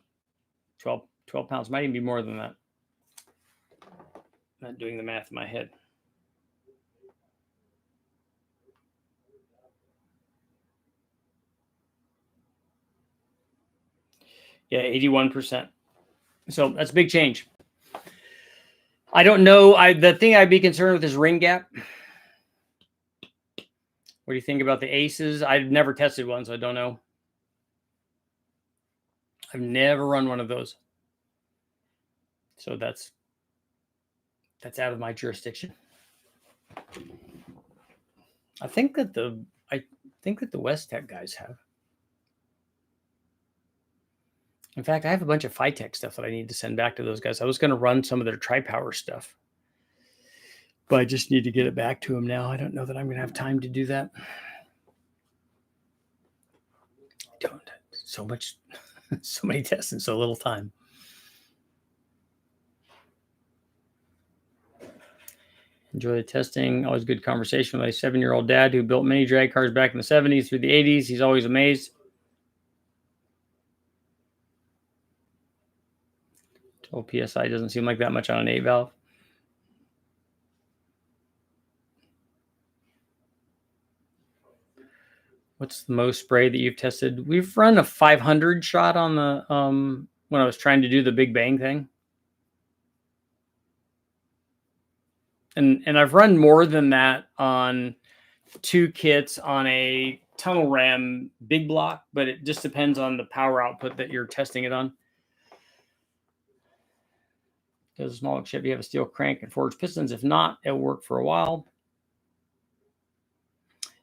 12 pounds might even be more than that. I'm not doing the math in my head. Yeah, 81%. So that's a big change. I don't know. The thing I'd be concerned with is ring gap. What do you think about the Aces? I've never tested one, so I don't know. I've never run one of those. So that's out of my jurisdiction. I think that the West Tech guys have. In fact, I have a bunch of Phytech stuff that I need to send back to those guys. I was going to run some of their Tri-Power stuff, but I just need to get it back to them now. I don't know that I'm going to have time to do that. So many tests in so little time. Enjoy the testing. Always good conversation with my 7-year-old dad who built many drag cars back in the 70s through the 80s. He's always amazed. 12 PSI doesn't seem like that much on an 8 valve. What's the most spray that you've tested? We've run a 500 shot on the when I was trying to do the Big Bang thing. And I've run more than that on 2 kits on a tunnel ram big block, but it just depends on the power output that you're testing it on. Does a small Chevy have a steel crank and forged pistons? If not, it'll work for a while.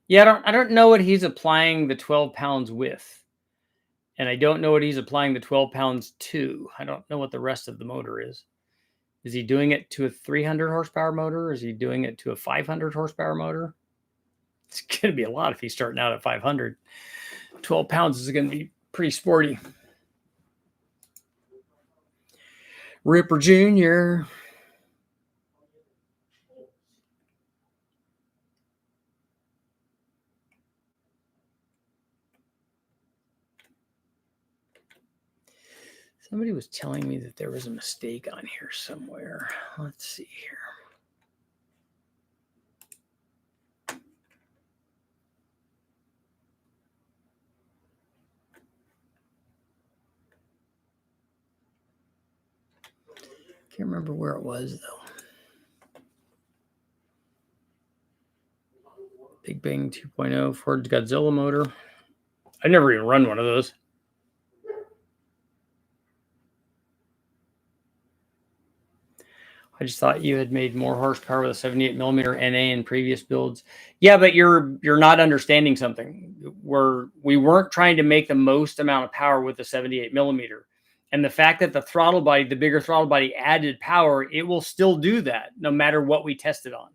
Yeah, I don't know what he's applying the 12 pounds with. And I don't know what he's applying the 12 pounds to. I don't know what the rest of the motor is. Is he doing it to a 300 horsepower motor? Is he doing it to a 500 horsepower motor? It's going to be a lot if he's starting out at 500. 12 pounds is going to be pretty sporty. Ripper Jr. Somebody was telling me that there was a mistake on here somewhere. Let's see here. Can't remember where it was, though. Big Bang 2.0 Ford Godzilla motor. I never even run one of those. I just thought you had made more horsepower with a 78 millimeter NA in previous builds. Yeah, but you're not understanding something. We weren't trying to make the most amount of power with the 78 millimeter. And the fact that the throttle body, the bigger throttle body added power, it will still do that no matter what we test it on.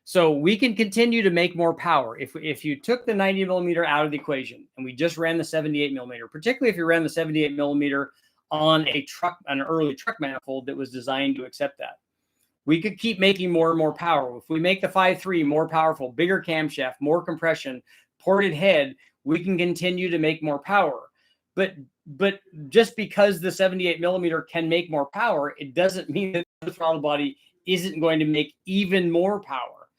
So we can continue to make more power. If you took the 90 millimeter out of the equation and we just ran the 78 millimeter, particularly if you ran the 78 millimeter on an early truck manifold that was designed to accept that, we could keep making more and more power. If we make the 5.3 more powerful, bigger camshaft, more compression, ported head, we can continue to make more power. But just because the 78 millimeter can make more power, it doesn't mean that the throttle body isn't going to make even more power.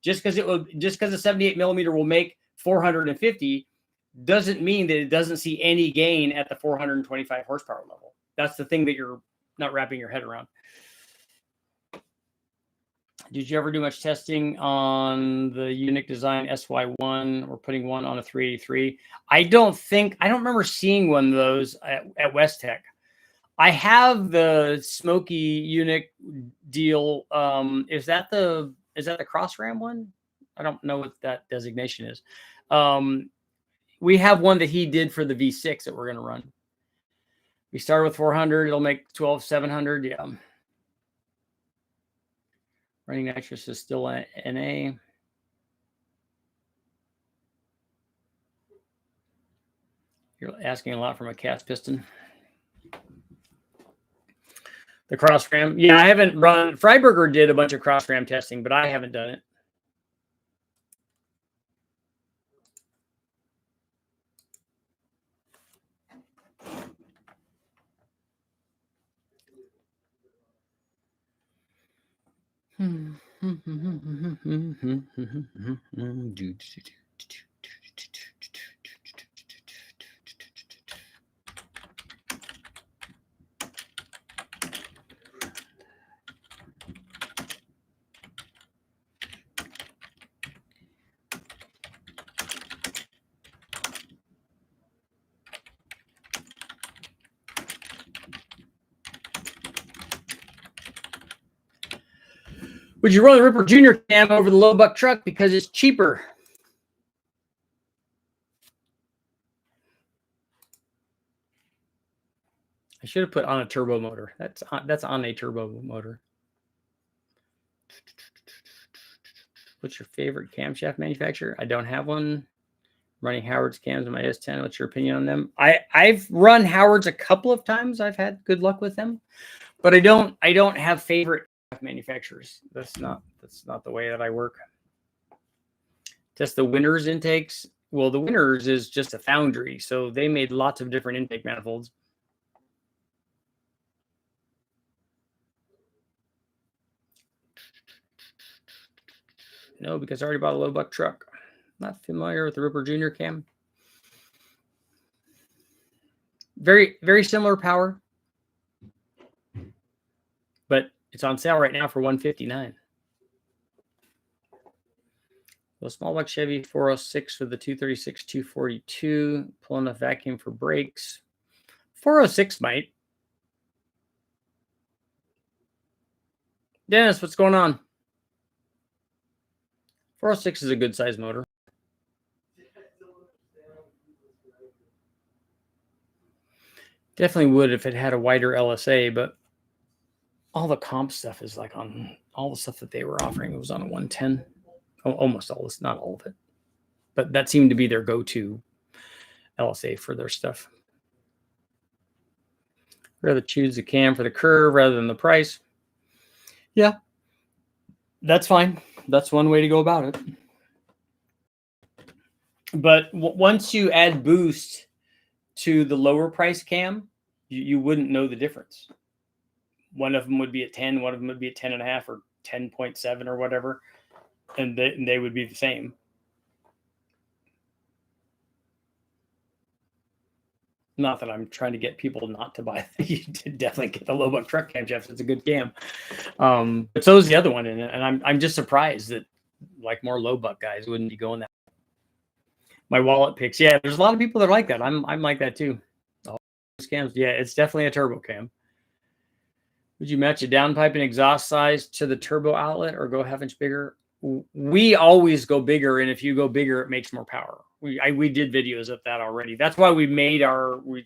Just because the 78 millimeter will make 450 doesn't mean that it doesn't see any gain at the 425 horsepower level. That's the thing that you're not wrapping your head around. Did you ever do much testing on the Unique Design SY1 or putting one on a 383? I don't remember seeing one of those at West Tech. I have the Smoky Unique deal. Is that the Cross Ram one? I don't know what that designation is. We have one that he did for the V6 that we're going to run. We started with 400. It'll make 12,700. Yeah. Running nitrous is still NA. You're asking a lot from a cast piston. The cross ram. Yeah, I haven't run. Freiberger did a bunch of cross ram testing, but I haven't done it. Would you run the Ripper Jr. cam over the low buck truck because it's cheaper? I should have put on a turbo motor. That's on a turbo motor. What's your favorite camshaft manufacturer? I don't have one. Running Howard's cams in my S10. What's your opinion on them? I've run Howard's a couple of times. I've had good luck with them, but I don't have favorite manufacturers. That's not the way that I work. Just the Winners intakes. Well, the Winners is just a foundry, so they made lots of different intake manifolds. No, because I already bought a low buck truck. Not familiar with the Ripper Jr. cam. Very, very similar power, but it's on sale right now for $159. The small block Chevy 406 with the 236 242, pulling a vacuum for brakes. 406 might. Dennis, what's going on? 406 is a good size motor. Definitely would if it had a wider LSA, but all the comp stuff is like on all the stuff that they were offering. It was on a 110, almost all this, not all of it, but that seemed to be their go-to LSA for their stuff. Rather choose the cam for the curve rather than the price. Yeah, that's fine. That's one way to go about it. But once you add boost to the lower price cam, you wouldn't know the difference. One of them would be at 10, one of them would be at 10.5 or 10.7 or whatever, and they would be the same. Not that I'm trying to get people not to buy it. You definitely get the low buck truck camshaft. It's a good cam. But so is the other one. And I'm just surprised that like more low buck guys wouldn't be going that. My wallet picks. Yeah, there's a lot of people that are like that. I'm like that too. All those cams. Yeah, it's definitely a turbo cam. Would you match a downpipe and exhaust size to the turbo outlet or go half-inch bigger? We always go bigger, and if you go bigger, it makes more power. We did videos of that already. That's why we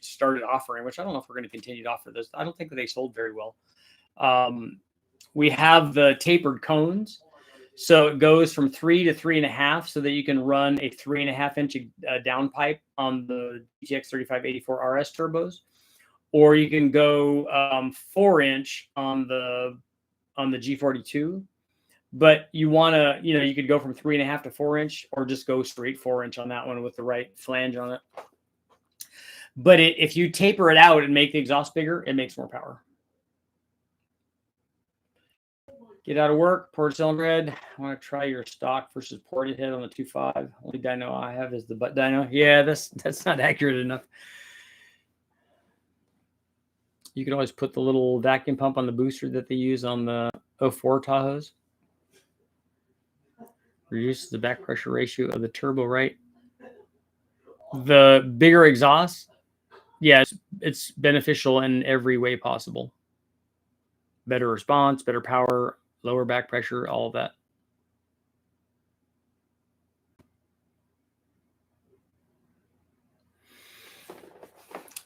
started offering, which I don't know if we're going to continue to offer this. I don't think that they sold very well. We have the tapered cones, so it goes from 3 to 3.5, so that you can run a 3.5-inch downpipe on the GTX 3584 RS turbos, or you can go 4-inch on the G42. But you want to, you could go from 3.5 to 4-inch, or just go straight 4-inch on that one with the right flange on it. But if you taper it out and make the exhaust bigger, it makes more power. Get out of work, port cylinder head. I want to try your stock versus ported head on the 2.5. Only dyno I have is the butt dyno. Yeah, that's not accurate enough. You can always put the little vacuum pump on the booster that they use on the 04 Tahoes. Reduces the back pressure ratio of the turbo, right? The bigger exhaust, yeah, it's beneficial in every way possible. Better response, better power, lower back pressure, all of that.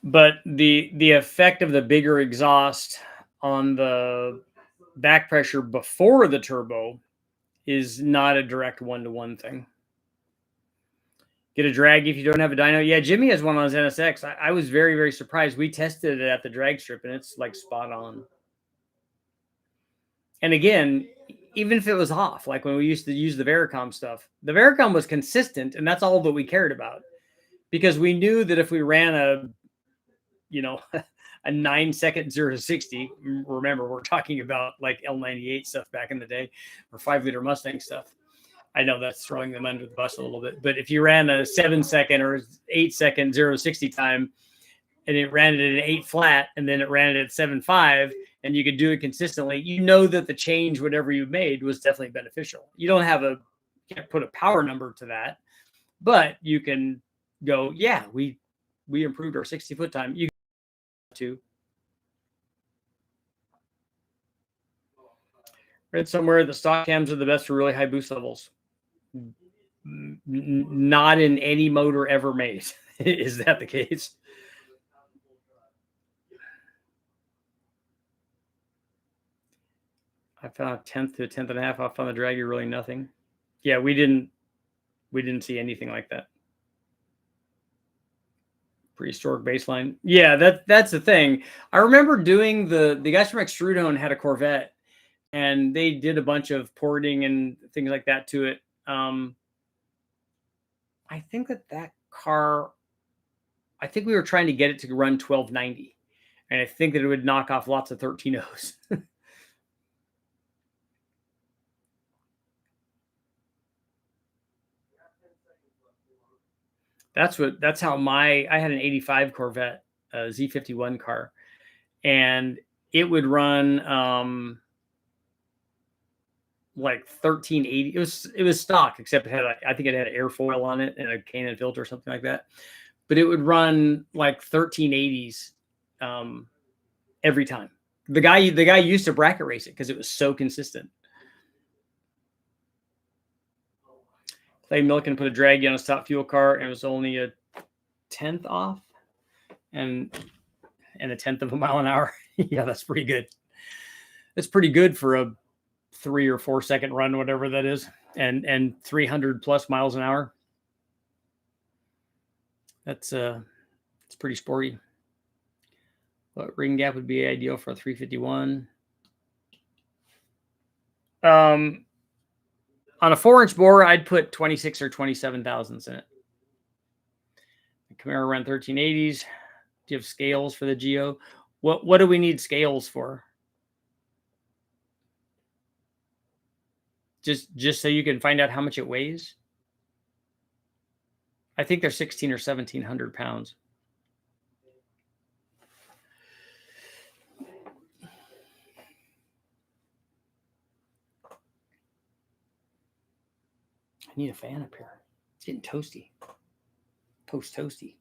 But the effect of the bigger exhaust on the back pressure before the turbo is not a direct one-to-one thing. Get a drag if you don't have a dyno. Yeah, Jimmy has one on his NSX. I was very, very surprised. We tested it at the drag strip, and it's like spot on. And again, even if it was off, like when we used to use the Vericom stuff, the Vericom was consistent, and that's all that we cared about. Because we knew that if we ran a 9-second 0 to 60, remember, we're talking about like L98 stuff back in the day, or 5-liter Mustang stuff. I know that's throwing them under the bus a little bit, but if you ran a 7-second or 8-second 0 to 60 time, and it ran it at 8 flat, and then it ran it at 7.5, and you could do it consistently, you know that the change, whatever you made, was definitely beneficial. You can't put a power number to that, but you can go, yeah, we improved our 60-foot time. You to read somewhere the stock cams are the best for really high boost levels. Not in any motor ever made. Is that the case? I found a 1/10 to a 1/10.5 off on the drag. You're really nothing. Yeah, we didn't see anything like that. Prehistoric baseline. Yeah, that's the thing. I remember doing the guys from Extrudone had a Corvette, and they did a bunch of porting and things like that to it. I think that car, I think we were trying to get it to run 1290, and I think that it would knock off lots of 13.0s. That's how I had an 85 Corvette, Z51 car, and it would run like 1380. It was stock, except I think it had an airfoil on it and a Canon filter or something like that. But it would run like 1380s every time. The guy used to bracket race it because it was so consistent. Clay Milliken put a draggy on his top fuel car, and it was only a 1/10 off. And and 1/10 mile an hour. Yeah, that's pretty good. It's pretty good for a 3 or 4 second run, whatever that is, and 300 plus miles an hour. That's it's pretty sporty. What ring gap would be ideal for a 351? On a 4-inch bore, I'd put 26 or 27 thousandths in it. The Camaro ran 1380s. Do you have scales for the Geo? What do we need scales for? Just so you can find out how much it weighs? I think they're 16 or 1700 pounds. I need a fan up here. It's getting toasty. Toasty.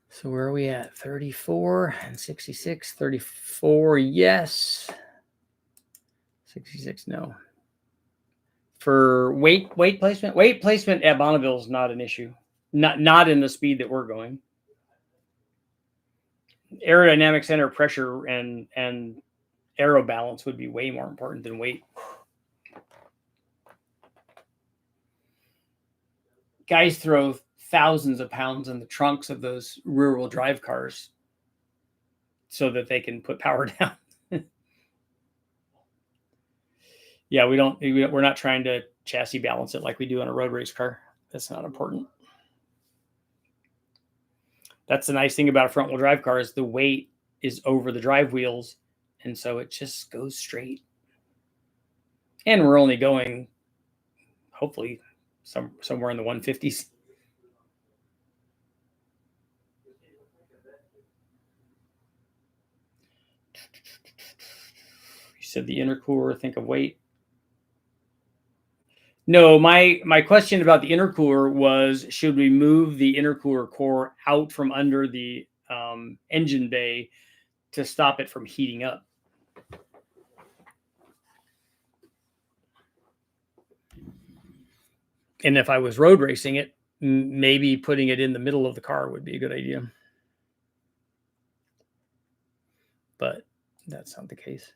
So where are we at? 34 and 66. 34, yes. 66, no. For weight placement at Bonneville is not an issue. Not in the speed that we're going. Aerodynamic center pressure and aero balance would be way more important than weight. Guys throw thousands of pounds in the trunks of those rear-wheel drive cars so that they can put power down. Yeah, we're not trying to chassis balance it like we do on a road race car. That's not important. That's the nice thing about a front-wheel drive car is the weight is over the drive wheels, and so it just goes straight. And we're only going, hopefully, somewhere in the 150s. You said the intercooler, think of weight. No, my question about the intercooler was, should we move the intercooler core out from under the engine bay to stop it from heating up? And if I was road racing it, maybe putting it in the middle of the car would be a good idea. But that's not the case.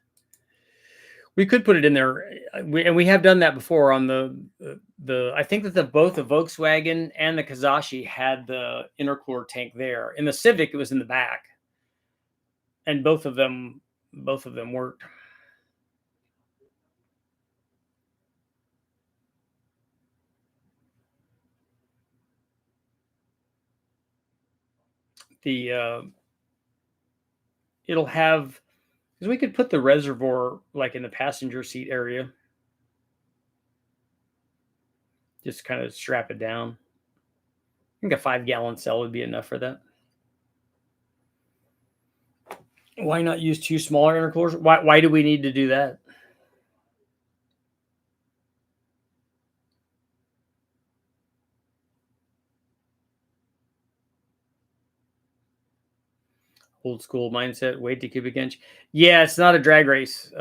We could put it in there, and we have done that before on the. I think that both the Volkswagen and the Kazashi had the intercooler tank there. In the Civic, it was in the back, and both of them worked. It'll have, because we could put the reservoir like in the passenger seat area. Just kind of strap it down. I think a 5-gallon cell would be enough for that. Why not use 2 smaller intercoolers? Why do we need to do that? Old school mindset, weight to cubic inch. Yeah, it's not a drag race.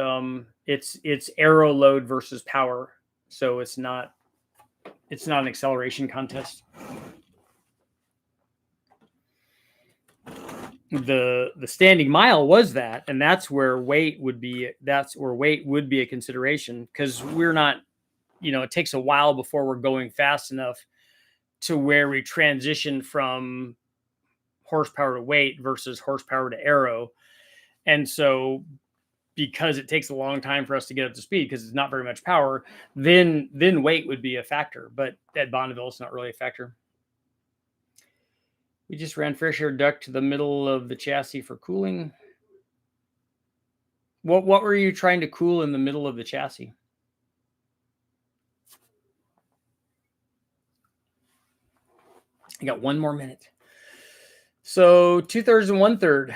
It's aero load versus power, so it's not an acceleration contest. The standing mile was that, and that's where weight would be a consideration, because we're not, it takes a while before we're going fast enough to where we transition from horsepower to weight versus horsepower to aero. And so because it takes a long time for us to get up to speed because it's not very much power, then weight would be a factor. But at Bonneville, it's not really a factor. We just ran fresh air duct to the middle of the chassis for cooling. What were you trying to cool in the middle of the chassis? I got 1 more minute. So 2/3 and 1/3.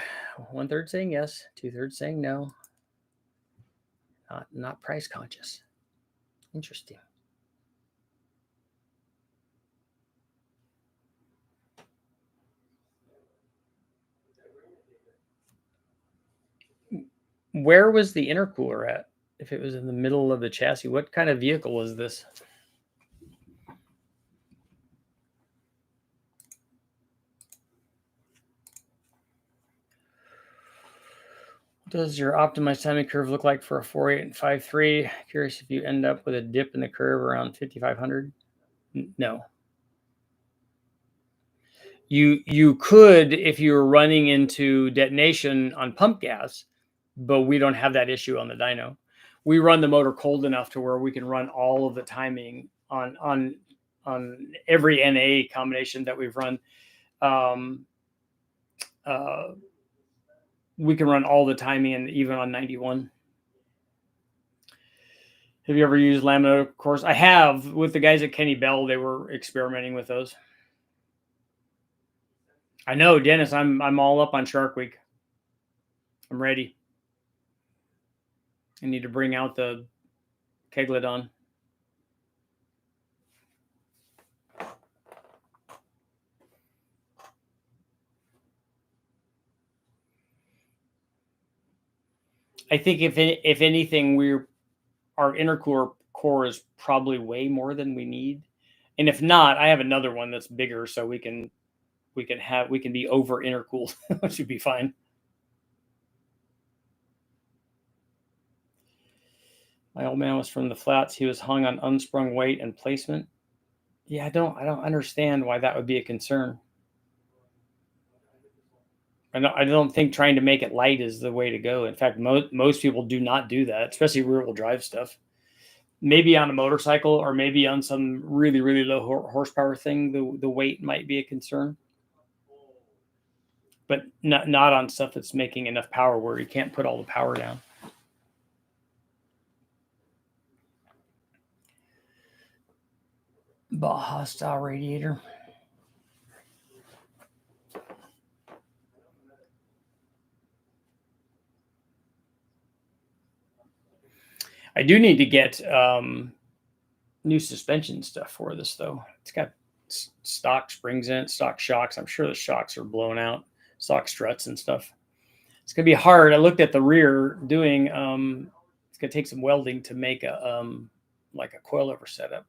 1/3 saying yes, 2/3 saying no. Not price conscious. Interesting. Where was the intercooler at? If it was in the middle of the chassis, what kind of vehicle is this? does your optimized timing curve look like for a 4.8 and 5.3? Curious if you end up with a dip in the curve around 5,500. No. You could if you were running into detonation on pump gas, but we don't have that issue on the dyno. We run the motor cold enough to where we can run all of the timing on every NA combination that we've run. We can run all the timing, and even on 91. Have you ever used laminate cores? I have with the guys at Kenny Bell. They were experimenting with those. I know, Dennis. I'm all up on Shark Week. I'm ready. I need to bring out the Keglodon. I think if anything, our intercooler core is probably way more than we need, and if not, I have another one that's bigger, so we can be over intercooled, which should be fine. My old man was from the flats. He was hung on unsprung weight and placement. Yeah, I don't understand why that would be a concern. I don't think trying to make it light is the way to go. In fact, most people do not do that, especially rear-wheel drive stuff. Maybe on a motorcycle or maybe on some really, really low horsepower thing, the weight might be a concern. But not on stuff that's making enough power where you can't put all the power down. Baja style radiator. I do need to get new suspension stuff for this, though. It's got stock springs in it, stock shocks. I'm sure the shocks are blown out, stock struts and stuff. It's going to be hard. I looked at the rear doing, it's going to take some welding to make a like a coilover setup.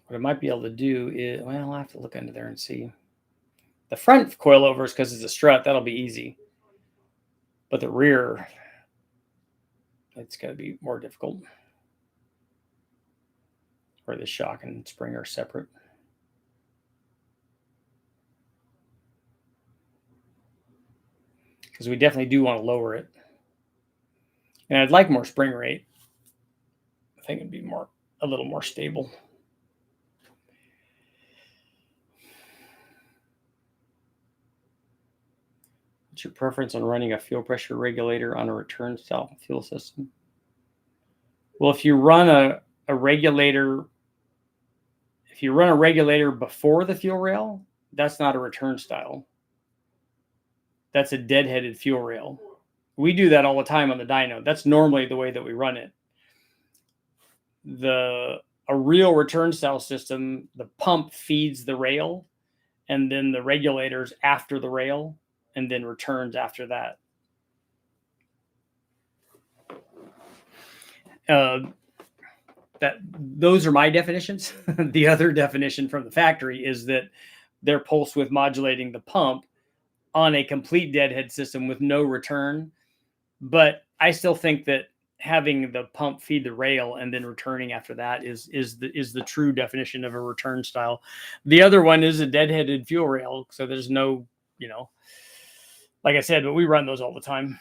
What I might be able to do is, well, I'll have to look under there and see. The front coilovers, because it's a strut, that'll be easy. But the rear, it's got to be more difficult. Where the shock and spring are separate. Because we definitely do want to lower it. And I'd like more spring rate. I think it'd be a little more stable. What's your preference on running a fuel pressure regulator on a return style fuel system? Well, if you run a regulator, before the fuel rail, that's not a return style. That's a deadheaded fuel rail. We do that all the time on the dyno. That's normally the way that we run it. A real return style system, the pump feeds the rail, and then the regulators after the rail, and then returns after that. Those are my definitions. The other definition from the factory is that they're pulse width modulating the pump on a complete deadhead system with no return. But I still think that having the pump feed the rail and then returning after that is the true definition of a return style. The other one is a deadheaded fuel rail, so there's no, like I said, but we run those all the time.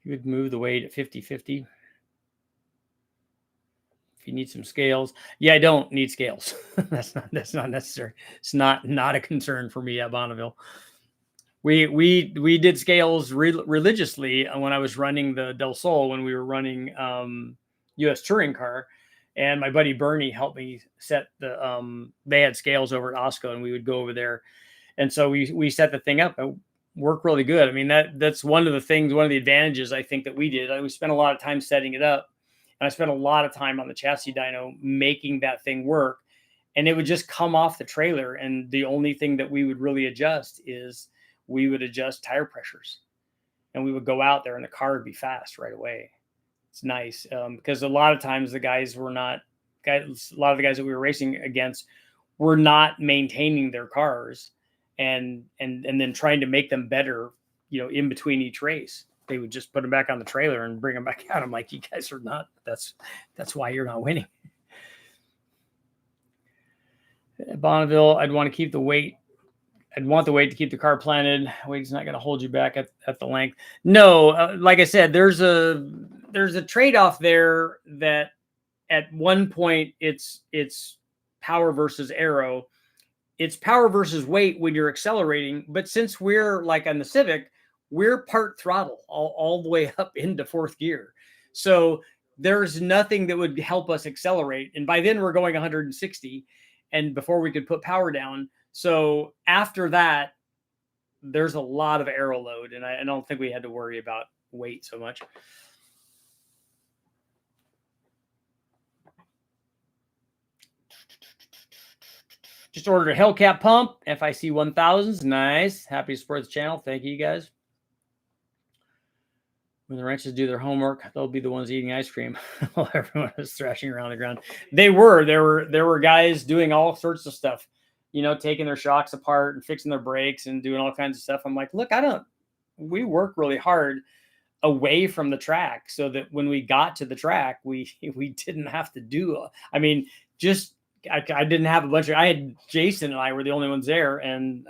You would move the weight at 50-50. If you need some scales. Yeah, I don't need scales. That's not necessary. It's not a concern for me at Bonneville. We did scales religiously when I was running the Del Sol, when we were running US touring car, and my buddy Bernie helped me set the they had scales over at Osco, and we would go over there, and so we set the thing up. It worked really good. I mean, that's one of the advantages I think that we did. We spent a lot of time setting it up, and I spent a lot of time on the chassis dyno making that thing work, and it would just come off the trailer, and the only thing that we would really adjust is we would adjust tire pressures, and we would go out there and the car would be fast right away. It's nice because a lot of times a lot of the guys that we were racing against were not maintaining their cars and then trying to make them better, in between each race. They would just put them back on the trailer and bring them back out. I'm like, you guys are not, that's why you're not winning. Bonneville, I'd want to keep the weight. I'd want the weight to keep the car planted. Weight's not going to hold you back at the length. No, like I said, there's a trade-off there that at one point it's power versus aero. It's power versus weight when you're accelerating. But since we're like on the Civic, we're part throttle all the way up into fourth gear. So there's nothing that would help us accelerate. And by then we're going 160 and before we could put power down. So after that, there's a lot of aero load. And I don't think we had to worry about weight so much. Just ordered a Hellcat pump, FIC 1000s. Nice. Happy to support the channel. Thank you guys. When the wrenches do their homework, they'll be the ones eating ice cream while everyone is thrashing around the ground. There were guys doing all sorts of stuff, taking their shocks apart and fixing their brakes and doing all kinds of stuff. I'm like, look, we work really hard away from the track so that when we got to the track, we didn't have to do, I didn't have a bunch of, I had Jason and I were the only ones there and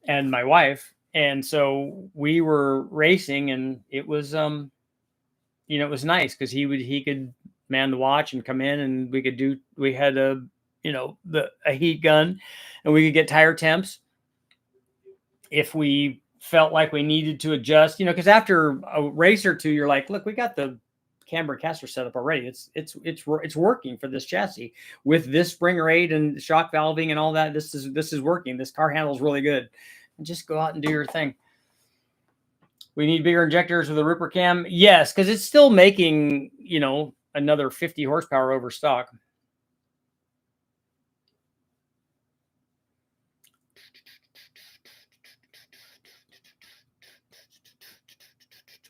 my wife. And so we were racing and it was, it was nice because he could man the watch and come in and we had a heat gun and we could get tire temps if we felt like we needed to adjust, because after a race or two, you're like, look, we got the camber caster set up already. It's working for this chassis with this spring rate and shock valving and all that. This is working. This car handles really good. And just go out and do your thing. We need bigger injectors with a Ripper cam. Yes, because it's still making, another 50 horsepower over stock.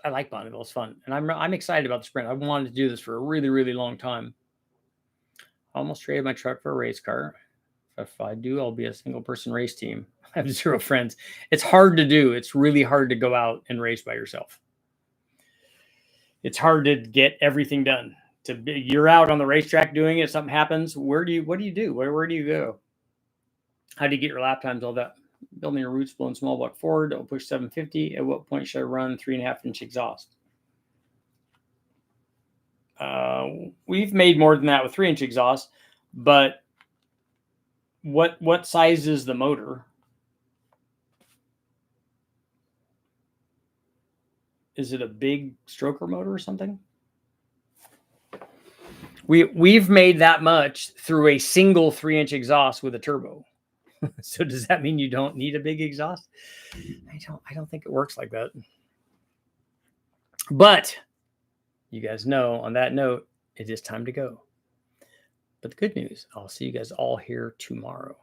I like Bonneville. It's fun. And I'm excited about the Sprint. I've wanted to do this for a really, really long time. I almost traded my truck for a race car. If I do, I'll be a single person race team. I have 0 friends. It's hard to do. It's really hard to go out and race by yourself. It's hard to get everything done. You're out on the racetrack doing it. Something happens. What do you do? Where do you go? How do you get your lap times? All that. Building your roots blowing small block forward. Don't push 750. At what point should I run 3.5-inch exhaust? We've made more than that with 3-inch exhaust, but what size is the motor? Is it a big stroker motor or something? We've made that much through a single 3-inch exhaust with a turbo. So does that mean you don't need a big exhaust? I don't think it works like that. But you guys know, on that note, it is time to go. But the good news, I'll see you guys all here tomorrow.